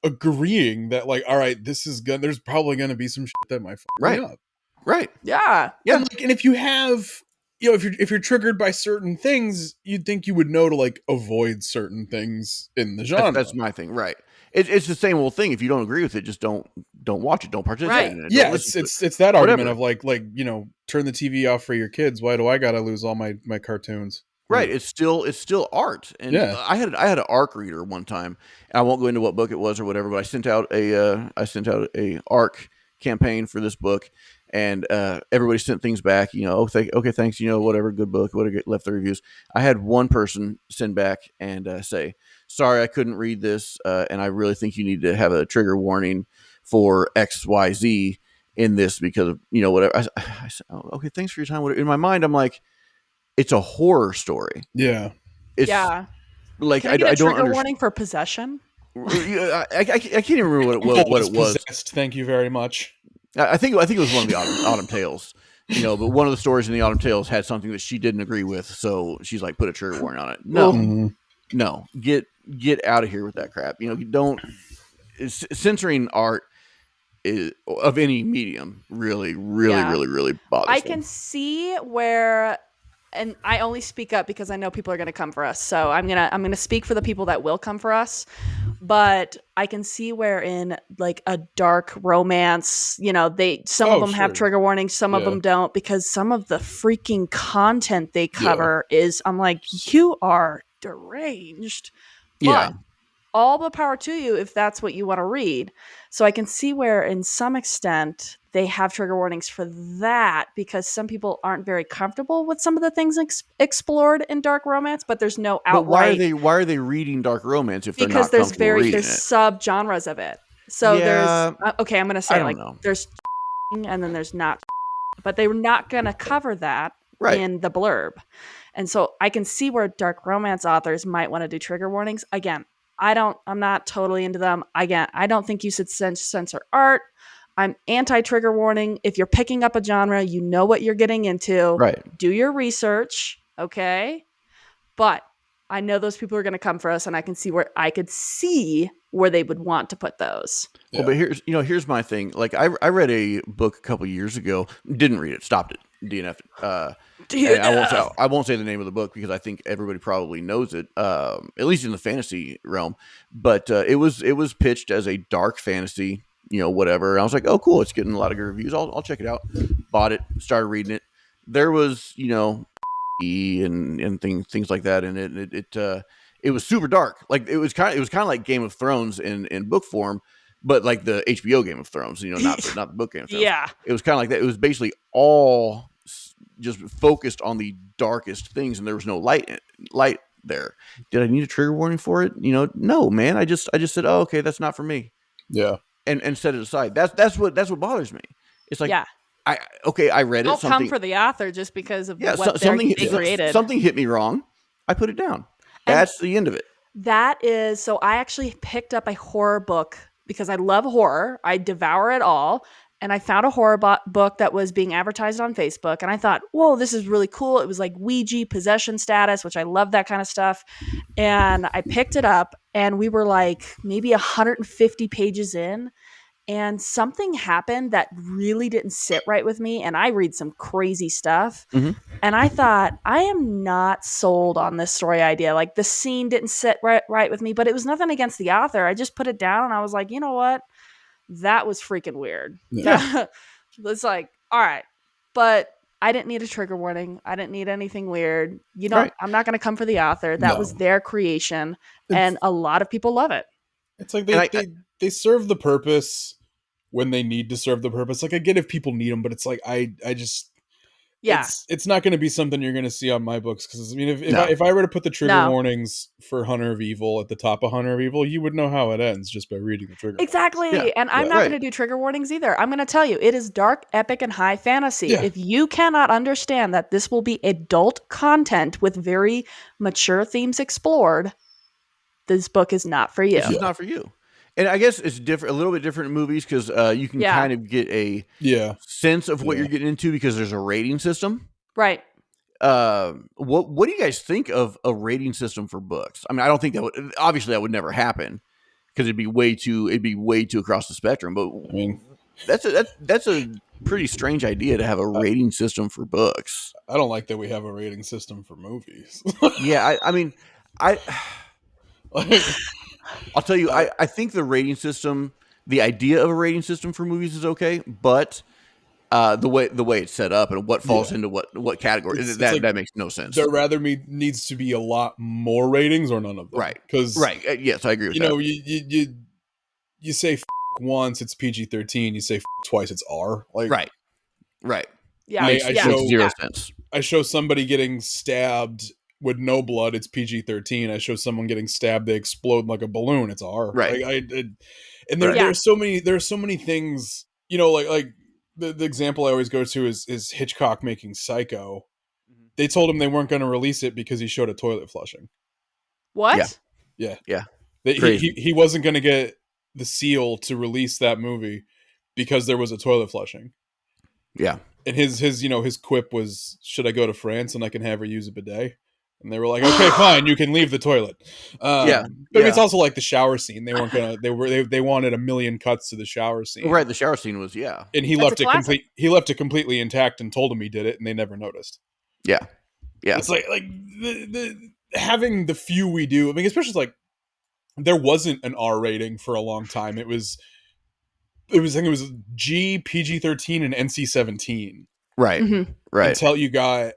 agreeing that all right, there's probably gonna be some shit that might fuck me up. Right. Yeah. And if you have if you're triggered by certain things, you'd think you would know to avoid certain things in the genre. That's my thing, right? It's the same old thing. If you don't agree with it, just don't watch it. Don't participate in it. Yeah, it's that argument of turn the TV off for your kids. Why do I gotta lose all my cartoons? Right. It's still art. And I had an ARC reader one time. And I won't go into what book it was or whatever, but I sent out a ARC campaign for this book, and everybody sent things back. Okay, thanks. Whatever, good book. Whatever, left the reviews. I had one person send back and say, "Sorry, I couldn't read this, and I really think you need to have a trigger warning for XYZ in this because of whatever." I said, "Oh, okay, thanks for your time." In my mind, I'm like, it's a horror story. Yeah. Can I get a trigger warning for possession? I can't even remember what it was. Possessed, thank you very much. I think it was one of the Autumn Tales. But one of the stories in the Autumn Tales had something that she didn't agree with, so she's like, put a trigger warning on it. No, get out of here with that crap. Don't censoring art of any medium really bothers me. I can see where. And I only speak up because I know people are going to come for us. So I'm gonna speak for the people that will come for us. But I can see where in a dark romance, some of them have trigger warnings, some of them don't, because some of the freaking content they cover is, I'm like, you are deranged. But all the power to you if that's what you want to read. So I can see where in some extent they have trigger warnings for that, because some people aren't very comfortable with some of the things explored in dark romance, but there's no outright. But why are they reading dark romance if they're not comfortable reading it? There's sub-genres of it. So there's okay, I'm going to say there's and then there's not, but they were not going to cover that in the blurb. And so I can see where dark romance authors might want to do trigger warnings. Again, I'm not totally into them. Again, I don't think you should censor art. I'm anti-trigger warning. If you're picking up a genre, you know what you're getting into. Right. Do your research, okay? But I know those people are going to come for us, and I could see where they would want to put those. Well, but here's my thing. Like I read a book a couple years ago, didn't read it, stopped it, DNF'd it. And I won't say the name of the book because I think everybody probably knows it, at least in the fantasy realm. But it was pitched as a dark fantasy, whatever. And I was like, oh, cool, it's getting a lot of good reviews. I'll check it out. Bought it, started reading it. There was and things like that, and it was super dark. Like it was kind of like Game of Thrones in book form, but like the HBO Game of Thrones, not the book Game of Thrones. Yeah, it was kind of like that. It was basically all just focused on the darkest things, and there was no light there. Did I need a trigger warning for it? No, man. I just said, oh, okay, that's not for me. Yeah, and set it aside. That's what bothers me. It's like, yeah. I read it. Don't come for the author just because of what they created. Something hit me wrong. I put it down. That's the end of it. That is, so I actually picked up a horror book because I love horror. I devour it all. And I found a horror book that was being advertised on Facebook. And I thought, whoa, this is really cool. It was like Ouija possession status, which I love that kind of stuff. And I picked it up, and we were like maybe 150 pages in. And something happened that really didn't sit right with me. And I read some crazy stuff. Mm-hmm. And I thought, I am not sold on this story idea. Like the scene didn't sit right with me, but it was nothing against the author. I just put it down and I was like, you know what? That was freaking weird. Yeah. It's like, all right. But I didn't need a trigger warning. I didn't need anything weird. Right. I'm not going to come for the author. That was their creation. And a lot of people love it. It's like they serve the purpose when they need to serve the purpose. Like I get if people need them, but it's like I just it's not going to be something you're going to see on my books, because I mean if I were to put the trigger warnings for Hunter of Evil at the top of Hunter of Evil, you would know how it ends just by reading the trigger. Exactly. Yeah. And I'm not going to do trigger warnings either. I'm going to tell you, it is dark, epic, and high fantasy. Yeah. If you cannot understand that this will be adult content with very mature themes explored, this book is not for you. This is not for you. And I guess it's different, a little bit different in movies, because you can kind of get a sense of what you're getting into because there's a rating system. Right. What do you guys think of a rating system for books? I mean, I don't think that would never happen because it'd be way too across the spectrum. But I mean, that's a pretty strange idea to have a rating system for books. I don't like that we have a rating system for movies. Yeah, I mean, I'll tell you, I think the rating system, the idea of a rating system for movies is okay, but the way it's set up and what falls into what category, that makes no sense. There rather needs to be a lot more ratings or none of them. Right. Because yes, I agree with that. You say once, it's PG-13. You say twice, it's R. Like right. Yeah, makes zero sense. I show somebody getting stabbed with no blood, it's PG-13. I show someone getting stabbed, they explode like a balloon, it's R. Right. There are so many things, like the example I always go to is Hitchcock making Psycho. They told him they weren't going to release it because he showed a toilet flushing. What? Yeah. He wasn't going to get the seal to release that movie because there was a toilet flushing. Yeah. And his quip was, should I go to France and I can have her use a bidet? And they were like, okay, fine, you can leave the toilet. But it's also like the shower scene. They weren't gonna. They wanted a million cuts to the shower scene. Right, the shower scene was and he left it completely intact and told them he did it, and they never noticed. Yeah. It's like the having the few we do. I mean, especially like there wasn't an R rating for a long time. It was G, PG-13, and NC-17. Right. Mm-hmm. Right. Until you got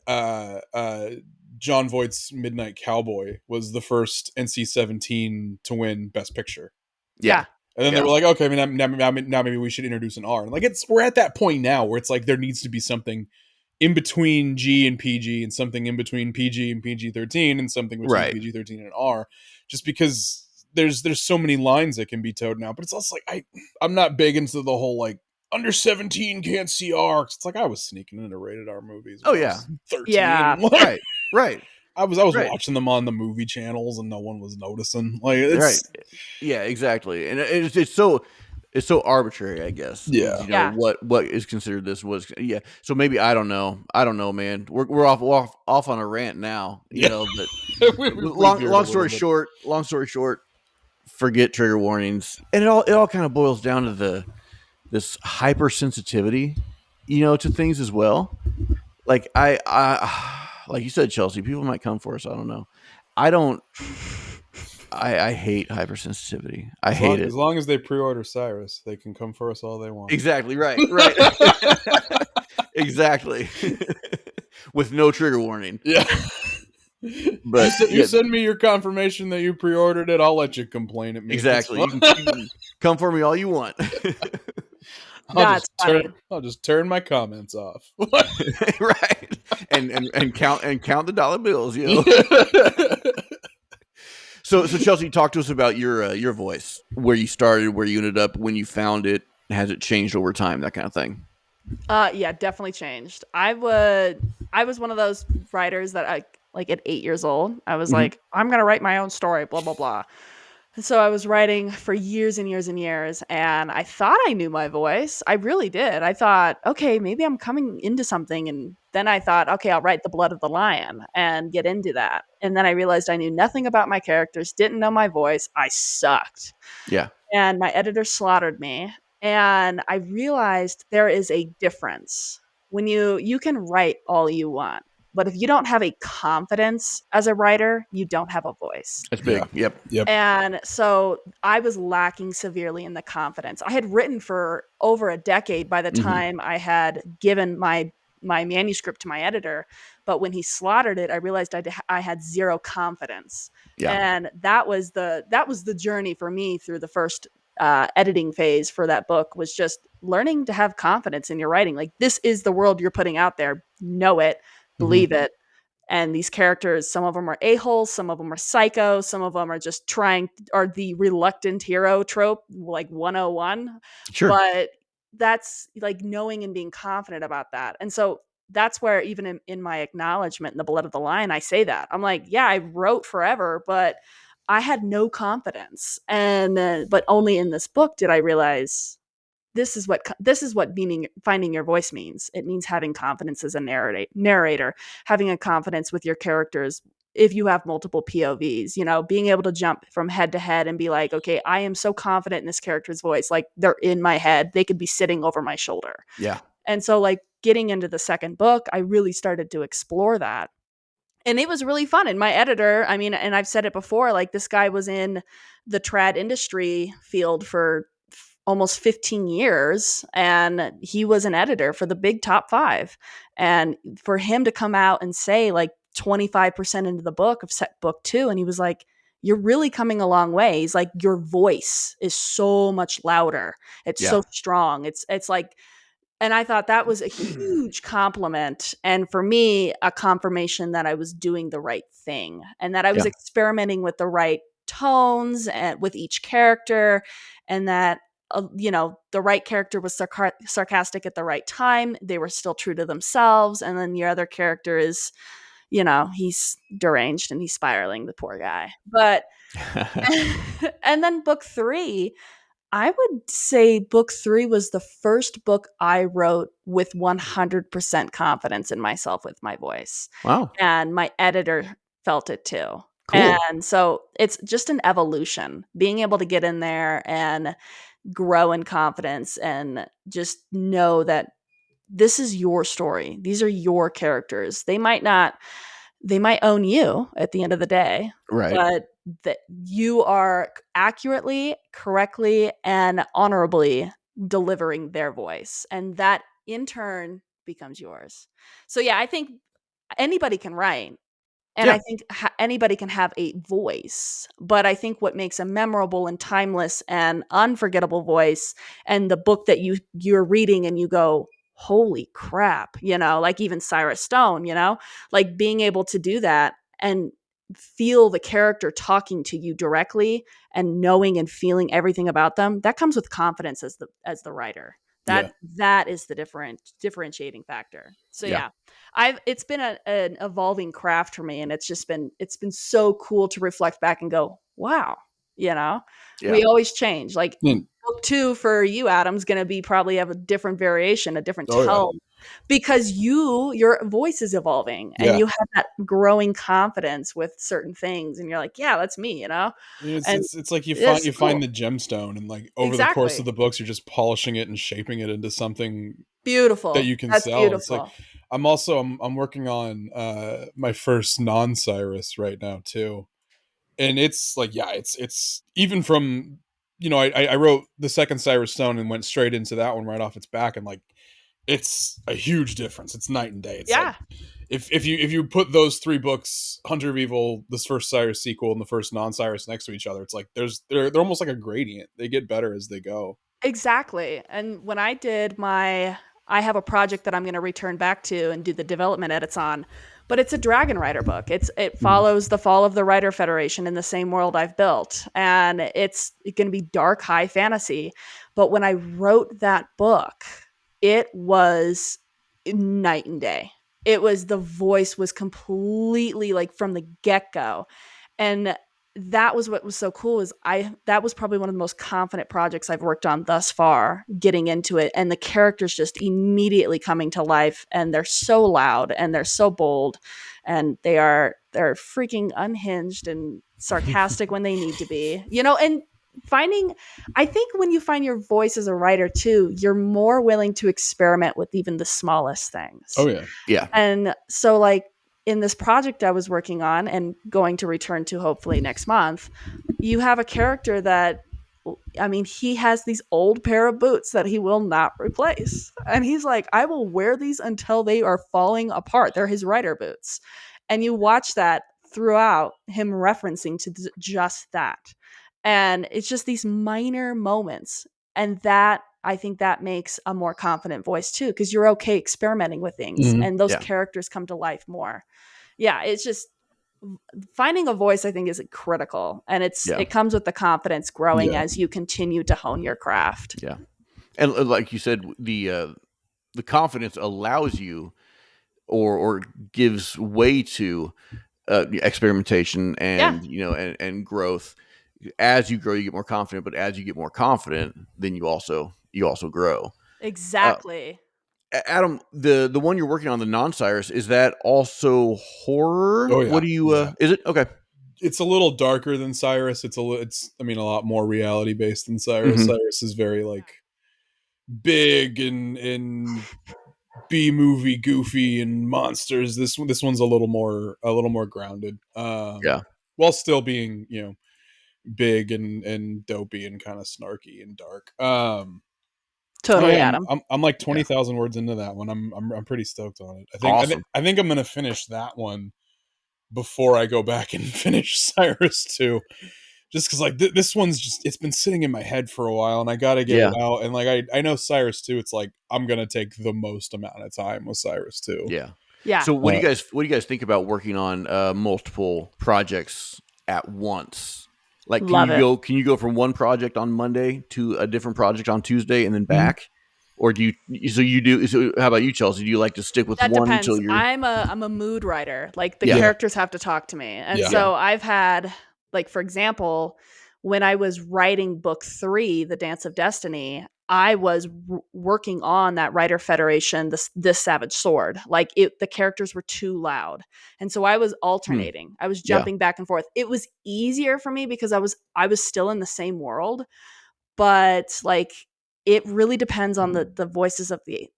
John Voight's Midnight Cowboy was the first NC-17 to win Best Picture. Yeah. And then they were like, okay, I mean, now maybe we should introduce an R. And like we're at that point now where it's like there needs to be something in between G and PG and something in between PG and PG-13 and something between PG-13 and R, just because there's so many lines that can be towed now. But it's also like I'm not big into the whole like under 17 can't see R. It's like I was sneaking into rated R movies. Oh yeah, 13. Yeah, right. I was watching them on the movie channels and no one was noticing. Like it's right. Yeah, exactly. And it's so It's so arbitrary, I guess. Yeah. You know, what is considered this was, yeah. So maybe I don't know. I don't know, man. We're off on a rant now, you know, but We veered a little bit. long story short, forget trigger warnings. And it all kind of boils down to this hypersensitivity, you know, to things as well. Like I like you said, Chelsea, people might come for us. I don't know. I don't I hate hypersensitivity. I hate it. As long as they pre-order Cyrus, they can come for us all they want. Exactly right. Exactly. With no trigger warning. Yeah. But you send me your confirmation that you pre-ordered it, I'll let you complain at me. exactly. You can come for me all you want. I'll just turn my comments off. Right. And count the dollar bills, you know. So Chelsea, talk to us about your voice, where you started, where you ended up, when you found it, has it changed over time, that kind of thing. Yeah, definitely changed. I was one of those writers that I like at 8 years old. I was like, I'm gonna write my own story, blah blah blah. And so I was writing for years and years and years, and I thought I knew my voice. I really did. I thought, okay, maybe I'm coming into something, and then I thought, okay, I'll write The Blood of the Lion and get into that. And then I realized I knew nothing about my characters, didn't know my voice. I sucked. Yeah. And my editor slaughtered me. And I realized there is a difference when you can write all you want, but if you don't have a confidence as a writer, you don't have a voice. That's big. Yeah. Yep. And so I was lacking severely in the confidence. I had written for over a decade by the time I had given my manuscript to my editor, but when he slaughtered it, I realized I had zero confidence. Yeah. And that was the journey for me through the first editing phase for that book, was just learning to have confidence in your writing. Like, this is the world you're putting out there. Know it, believe it. And these characters, some of them are a-holes, some of them are psycho, some of them are just are the reluctant hero trope, like 101. Sure. But that's like knowing and being confident about that. And so that's where, even in my acknowledgement in The Blood of the Lion, I say that. I'm like, yeah, I wrote forever, but I had no confidence. And but only in this book did I realize this is what finding your voice means. It means having confidence as a narrator, having a confidence with your characters. If you have multiple POVs, being able to jump from head to head and be like, okay, I am so confident in this character's voice. Like, they're in my head. They could be sitting over my shoulder. Yeah. And so, like, getting into the second book, I really started to explore that. And it was really fun. And my editor, I mean, and I've said it before, like, this guy was in the trad industry field for almost 15 years, and he was an editor for the big top 5. And for him to come out and say, like, 25% into the book of book 2, and he was like, you're really coming a long way. He's like, your voice is so much louder. It's so strong. It's like, and I thought that was a huge compliment. And for me, a confirmation that I was doing the right thing, and that I was experimenting with the right tones and with each character, and that, the right character was sarcastic at the right time. They were still true to themselves. And then your other character is, he's deranged and he's spiraling, the poor guy. But, and then book 3, I would say book 3 was the first book I wrote with 100% confidence in myself with my voice. Wow. And my editor felt it too. Cool. And so it's just an evolution, being able to get in there and grow in confidence and just know that this is your story. These are your characters. They might own you at the end of the day, Right. but that you are accurately, correctly, and honorably delivering their voice. And that in turn becomes yours. So yeah, I think anybody can write. And I think anybody can have a voice, but I think what makes a memorable and timeless and unforgettable voice, and the book that you're reading and you go, holy crap, like even Cyrus Stone, like being able to do that and feel the character talking to you directly and knowing and feeling everything about them, that comes with confidence as the writer. That is the differentiating factor. So it's been an evolving craft for me, and it's been so cool to reflect back and go, wow, Yeah. Yeah. We always change. Like Mm. book 2 for you, Adam's going to be probably have a different variation, a different Oh yeah. tone, because your voice is evolving and Yeah. you have that growing confidence with certain things, and you're like, yeah, that's me, and It's like you it's find cool. the gemstone, and like over the course of Exactly. the books, you're just polishing it and shaping it into something that Beautiful. you can That's sell. It's like beautiful. I'm working on my first non-Cyrus right now too, and it's like, yeah, it's even from, I wrote the second Cyrus Stone and went straight into that one right off its back, and like it's a huge difference. It's night and day. It's like Yeah. if you put those 3 books, Hunter of Evil, this first Cyrus sequel, and the first non-Cyrus next to each other, it's like they're almost like a gradient. They get better as they go. Exactly. And when I have a project that I'm going to return back to and do the development edits on, but it's a Dragon Rider book. It follows the fall of the Rider Federation in the same world I've built, and it's going to be dark high fantasy. But when I wrote that book, it was night and day. The voice was completely like from the get-go. And that was what was so cool is that was probably one of the most confident projects I've worked on thus far, getting into it, and the characters just immediately coming to life, and they're so loud and they're so bold, and they're freaking unhinged and sarcastic when they need to be. And finding I think when you find your voice as a writer too, you're more willing to experiment with even the smallest things. Oh yeah. Yeah. And so, like, in this project I was working on and going to return to hopefully next month, you have a character that, I mean, he has these old pair of boots that he will not replace. And he's like, I will wear these until they are falling apart. They're his rider boots. And you watch that throughout him referencing to just that. And it's just these minor moments. And that, I think that makes a more confident voice too, because you're okay experimenting with things Mhm. and those Yeah. characters come to life more. Yeah, it's just finding a voice, I think, is critical, and Yeah. it comes with the confidence growing Yeah. as you continue to hone your craft. Yeah. And like you said, the confidence allows you or gives way to experimentation Yeah, and and growth. As you grow, you get more confident, but as you get more confident, then you also grow. Uh, exactly. Adam, the one you're working on, the non-Cyrus, is that also horror? Oh What yeah. do you Yeah. is it? Okay. It's a little darker than Cyrus. It's I mean, a lot more reality based than Cyrus. Mhm. Cyrus is very like big and B movie goofy and monsters. This one's a little more grounded. Yeah. While still being, big and dopey and kind of snarky and dark. Oh Totally, yeah, I'm Adam. I'm, I'm like Yeah. 20,000 words into that one. I'm pretty stoked on it. Awesome. I think I'm gonna finish that one before I go back and finish Cyrus 2. Just because like this one's it's been sitting in my head for a while, and I got to get it Yeah. out. And like I know Cyrus 2, it's like I'm gonna take the most amount of time with Cyrus 2. Yeah. Yeah, So what do you guys think about working on multiple projects at once? Like love it. can you go from one project on Monday to a different project on Tuesday and then Mhm. back? Or so how about you, Chelsea? Do you like to stick with That one depends. until you're I'm a mood writer. Like, the Yeah. Yeah, characters have to talk to me. And yeah, Yeah. so I've had, like, for example, when I was writing book 3, The Dance of Destiny, I was working on that Writer Federation, this Savage Sword. Like, the characters were too loud. And so I was Hmm. alternating. I was Yeah. jumping back and forth. It was easier for me because I was still in the same world, but, like, it really depends on the voices of the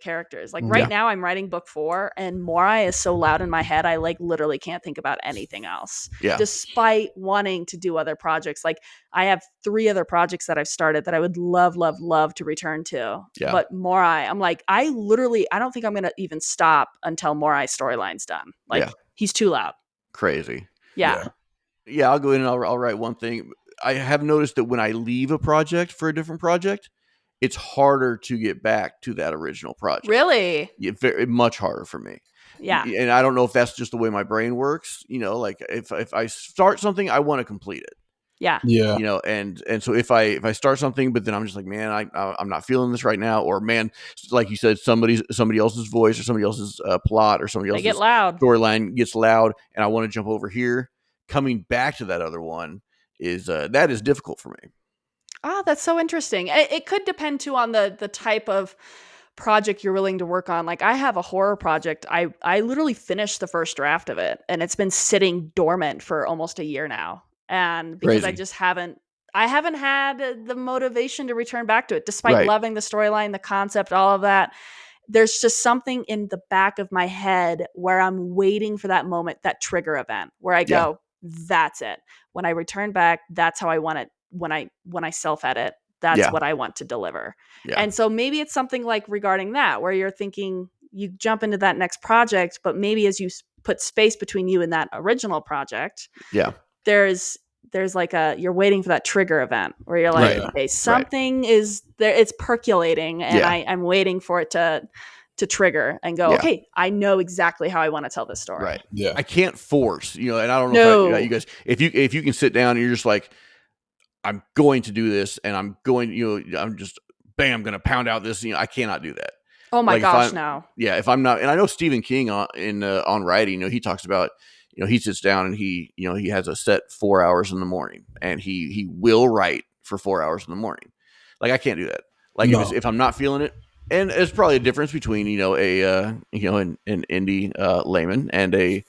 characters. Like, right mhm, Yeah. now I'm writing book 4, and Morai is so loud in my head, I, like, literally can't think about anything else, Yeah. despite wanting to do other projects. Like, I have 3 other projects that I've started that I would love, love, love to return to. Yeah. But Morai, I'm like, I don't think I'm gonna even stop until Morai's storyline's done. Like, Yeah. he's too loud. Crazy. Yeah. yeah, Yeah, I'll go in and I'll write one thing. I have noticed that when I leave a project for a different project, it's harder to get back to that original project. Really? Yeah, very much harder for me. Yeah. And I don't know if that's just the way my brain works. Like if I start something, I want to complete it. Yeah. yeah, And so if I start something, but then I'm just like, man, I'm not feeling this right now, or man, like you said, somebody else's voice or somebody else's plot or somebody They get else's loud. storyline gets loud, and I want to jump over here. Coming back to that other one that is difficult for me. Oh, that's so interesting. It could depend too on the type of project you're willing to work on. Like I have a horror project. I literally finished the first draft of it and it's been sitting dormant for almost a year now. And because Crazy. I haven't had the motivation to return back to it despite Right. loving the storyline, the concept, all of that. There's just something in the back of my head where I'm waiting for that moment, that trigger event where I Yeah. go, that's it. When I return back, that's how I want it. When I self edit, that's Yeah. what I want to deliver. Yeah. And so maybe it's something like regarding that, where you're thinking you jump into that next project, but maybe as you put space between you and that original project, Yeah. there's like you're waiting for that trigger event where you're like, Right. okay, something is there, it's percolating, and Yeah. I'm waiting for it to trigger and go, Yeah. okay, I know exactly how I want to tell this story. Right. Yeah. I can't force, and I don't know No. if you guys, if you can sit down and you're just like, I'm going to do this, and I'm going, I'm just, bam, going to pound out this. I cannot do that. Oh my Like gosh, no. if I'm not, and I know Stephen King on writing, he talks about, he sits down and he has a set 4 hours in the morning, and he will write for 4 hours in the morning. Like I can't do that. Like No. if I'm not feeling it, and it's probably a difference between an indie layman and a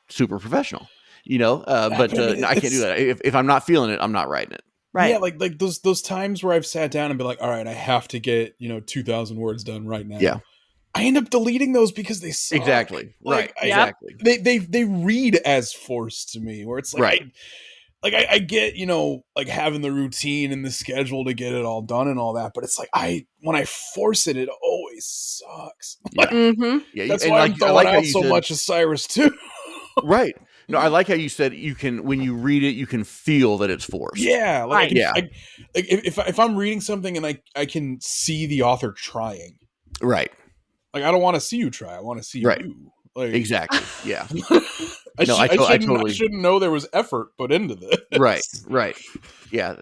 super professional. But I mean, no, I can't do that. If I'm not feeling it, I'm not writing it. Right. Yeah, like those times where I've sat down and been like, all right, I have to get 2,000 words done right now. Yeah. I end up deleting those because they suck. Exactly. Right. Like, Exactly. They read as forced to me, where it's like, Right. I get like having the routine and the schedule to get it all done and all that, but it's like when I force it, it always sucks. Yeah. Mm-hmm. Yeah. That's and why like, I'm throwing out so much as Cyrus too. Right. No, I like how you said you can, when you read it, you can feel that it's forced. Yeah, like Right. if I'm reading something and I can see the author trying, Right. like I don't want to see you try. I want to see Right. you. Like Exactly. Yeah. I No, I totally. shouldn't know there was effort put into this. Right. Right. Yeah.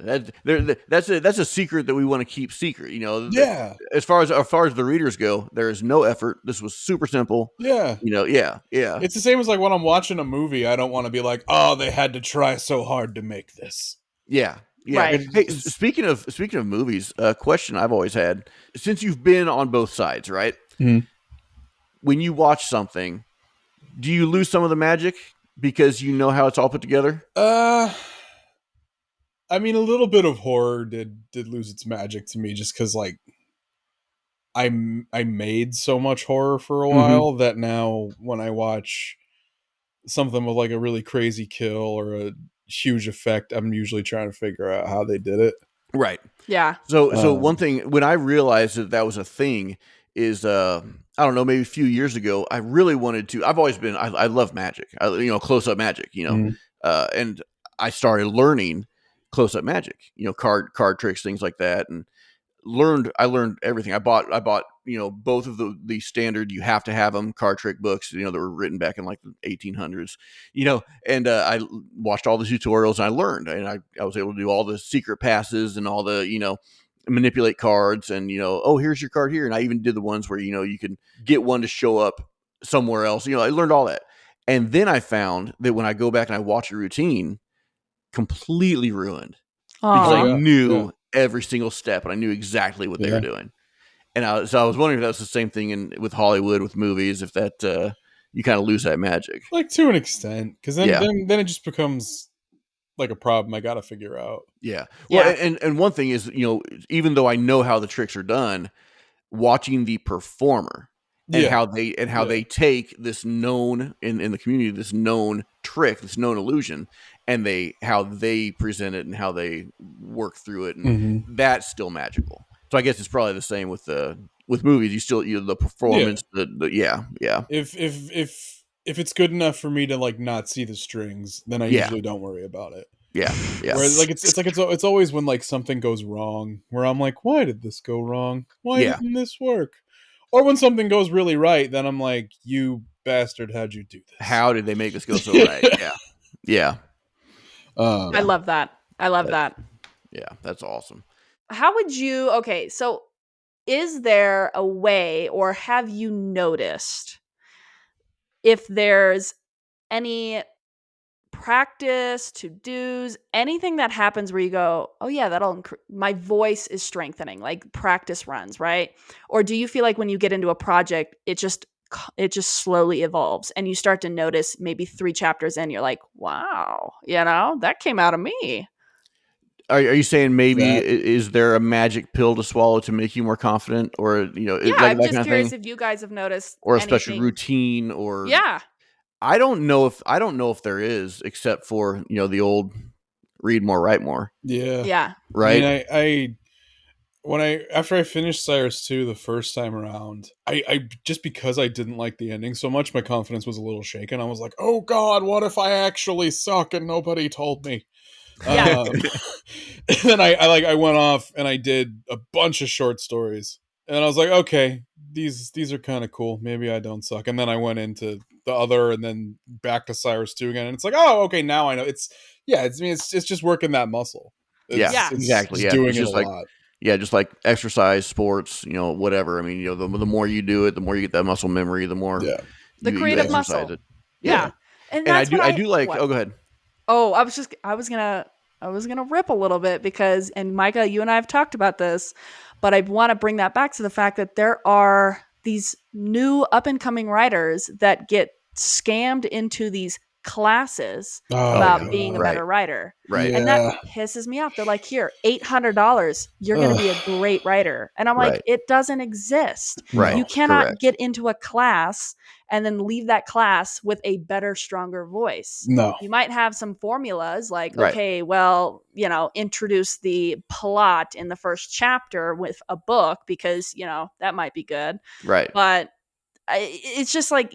That's a secret that we want to keep secret. Yeah. As far as the readers go, there is no effort. This was super simple. Yeah. Yeah. Yeah. It's the same as like when I'm watching a movie, I don't want to be like, oh, they had to try so hard to make this. Yeah. Yeah. Right. Hey, speaking of movies, a question I've always had, since you've been on both sides, right? Mhm. When you watch something, do you lose some of the magic because you know how it's all put together? I mean, a little bit of horror did lose its magic to me, just because like I made so much horror for a while that now when I watch something with like a really crazy kill or a huge effect, I'm usually trying to figure out how they did it. Right. Yeah. So one thing, when I realized that was a thing, is I don't know, maybe a few years ago, I really wanted to. I've always been, I love magic, close up magic, Mhm. and I started learning close up magic, card tricks, things like that, and I learned everything. I bought both of the standard, you have to have them, card trick books, that were written back in like the 1800s, and I watched all the tutorials, and I learned, and I was able to do all the secret passes and all the manipulate cards, and oh, here's your card here, and I even did the ones where you can get one to show up somewhere else. I learned all that, and then I found that when I go back and I watch a routine, completely ruined, because I Aw. yeah. knew every single step, and I knew exactly what they Yeah. were doing. And I was wondering if that's the same thing with Hollywood, with movies, if that you kind of lose that magic. Like to an extent, because then, Yeah. then it just becomes like a problem I got to figure out. Yeah. Well, Yeah. and one thing is, even though I know how the tricks are done, watching the performer and Yeah. how they take this known in the community, this known trick, this known illusion, and how they present it and how they work through it, and Mhm. that's still magical. So I guess it's probably the same with movies. You still the performance, yeah. If it's good enough for me to like not see the strings, then I Yeah. usually don't worry about it. Yeah. Yeah. Whereas like it's always when like something goes wrong where I'm like, why did this go wrong? Why Yeah. didn't this work? Or when something goes really right, then I'm like, you bastard, how'd you do this? How did they make this go so right? Yeah. Yeah. I love that. I love that. Yeah. That's awesome. How would you, okay, so is there a way, or have you noticed if there's any practice, to-dos, anything that happens where you go, oh yeah, my voice is strengthening, like practice runs, right? Or do you feel like when you get into a project, it just slowly evolves and you start to notice maybe 3 chapters in, you're like, wow, that came out of me. Are you saying maybe That- is there a magic pill to swallow to make you more confident, or Yeah, like I'm that just kind of curious thing, if you guys have noticed or a special anything. routine, or Yeah. I don't know if there is, except for the old read more, write more, Yeah. Yeah. I mean, right? after I finished Cyrus 2 the first time around, I just because I didn't like the ending so much, my confidence was a little shaken. I was like, oh God, what if I actually suck and nobody told me? Yeah. And then I went off and I did a bunch of short stories. And I was like, okay, these are kind of cool. Maybe I don't suck. And then I went into the other and then back to Cyrus 2 again. And it's like, oh, okay, now I know. It's just working that muscle. Yeah, Yeah. It's exactly. just Yeah, doing it's it a just like lot. just like exercise, sports, whatever. I mean, the more you do it, the more you get that muscle memory, the more Yeah. The you creative exercise muscle. it. Yeah. Yeah, And and that's what I do like. what? Oh, go ahead. Oh, I was gonna rip a little bit because, and Micah, you and I have talked about this, but I want to bring that back to the fact that there are these new up and coming writers that get scammed into these classes Oh, about yeah, being a God. right, better writer. right, And that Yeah. pisses me off. They're like, here, $800, you're going to be a Ugh. great writer. And I'm like, right, it doesn't exist. right. You No. cannot Correct. get into a class and then leave that class with a better, stronger voice. No. You might have some formulas like, Right. okay, well, introduce the plot in the first chapter with a book because, that might be good. Right. But it's just like,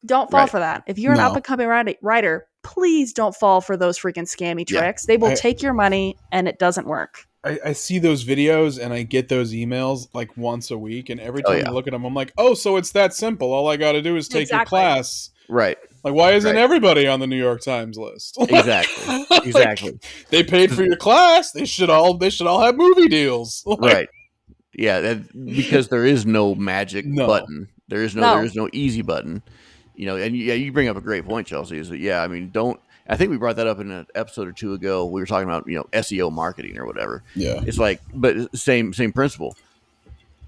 don't fall Right. for that. If you're an No. up and coming writer, please don't fall for those freaking scammy Yeah. tricks. They will I- take your money and it doesn't work. I see those videos and I get those emails like once a week, and every Oh, time yeah. I look at them, I'm like, oh, so it's that simple. All I got to do is take your Exactly. class. Right. Like, why isn't Right. everybody on the New York Times list? Exactly. Like, Exactly. they paid for your class. They should all have movie deals. Like, Right. Yeah, because there is no magic No. button. There is No. no easy button. And you bring up a great point, Chelsea. Is that I mean, don't. I think we brought that up in an episode or two ago. We were talking about SEO marketing or whatever. Yeah. It's like, but same principle.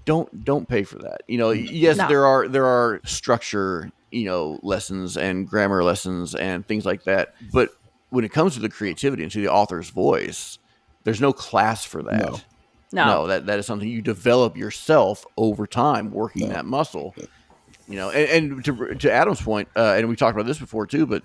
Don't pay for that. Yes, No. there are structure lessons and grammar lessons and things like that. But when it comes to the creativity and to the author's voice, there's no class for that. No. That is something you develop yourself over time, working No. that muscle. And to Adam's point, and we talked about this before too, but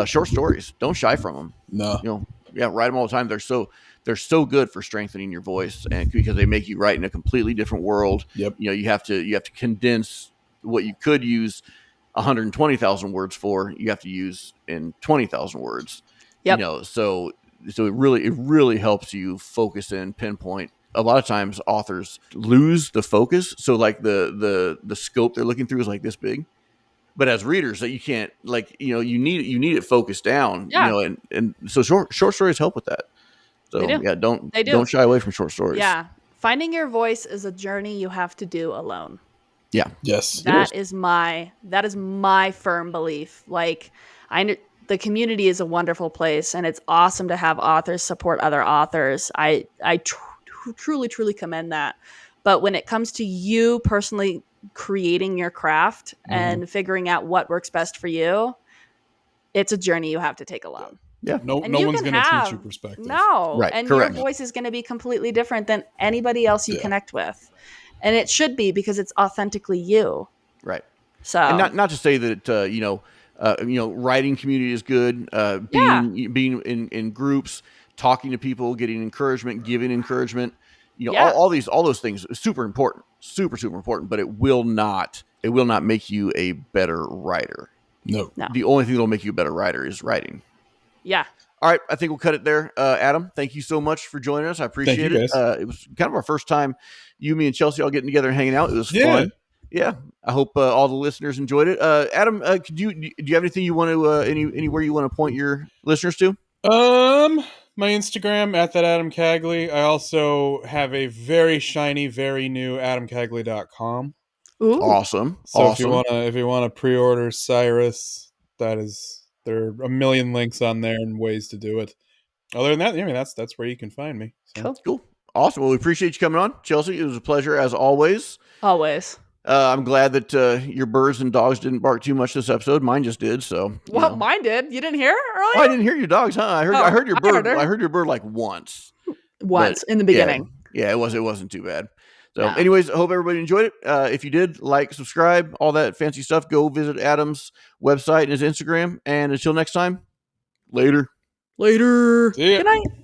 short stories, don't shy from them. No. Write them all the time. They're so good for strengthening your voice, and because they make you write in a completely different world. Yep. You have to condense what you could use 120,000 words for. You have to use in 20,000 words. Yep. So it really helps you focus and pinpoint. A lot of times authors lose the focus. So like the scope they're looking through is like this big, but as readers that you can't you need it focused down, Yeah. and so short stories help with that. So They do. yeah, They do. don't shy away from short stories. Yeah. Finding your voice is a journey you have to do alone. Yeah. Yes. That is my firm belief. Like, the community is a wonderful place, and it's awesome to have authors support other authors. I truly commend that. But when it comes to you personally creating your craft and figuring out what works best for you, it's a journey you have to take alone. Yeah. No And one's going to teach you perspective. No. Right, And correct. your voice is going to be completely different than anybody else you Yeah. connect with. And it should be, because it's authentically you. Right. So, And not to say that writing community is good. Being in groups, talking to people, getting encouragement, giving encouragement. All those things are super important, super important. But it will not make you a better writer. No. The only thing that will make you a better writer is writing. yeah. All right, I think we'll cut it there. Adam, thank you so much for joining us. I appreciate Thank you, it. guys. It was kind of our first time, you, me, and Chelsea all getting together and hanging out. It was Yeah. fun. Yeah, I hope all the listeners enjoyed it. Adam, do you have anything you want to anywhere you want to point your listeners to? My Instagram at that Adam Cagley. I also have a very shiny, very new AdamCagley.com. Ooh. Awesome. So if you wanna pre-order Cyrus, that is There are a million links on there and ways to do it. Other than that, I mean, that's where you can find me. So. Cool. Awesome. Well, we appreciate you coming on, Chelsea. It was a pleasure as always. Always. I'm glad that your birds and dogs didn't bark too much this episode. Mine just did. So, Well, mine did. You didn't hear earlier? Oh, I didn't hear your dogs, huh? I heard your bird. her. I heard your bird like once. Once in the beginning. Yeah, it wasn't too bad. So, No. anyways, I hope everybody enjoyed it. If you did, like, subscribe, all that fancy stuff. Go visit Adam's website and his Instagram. And until next time, later. Later. See ya. Good night.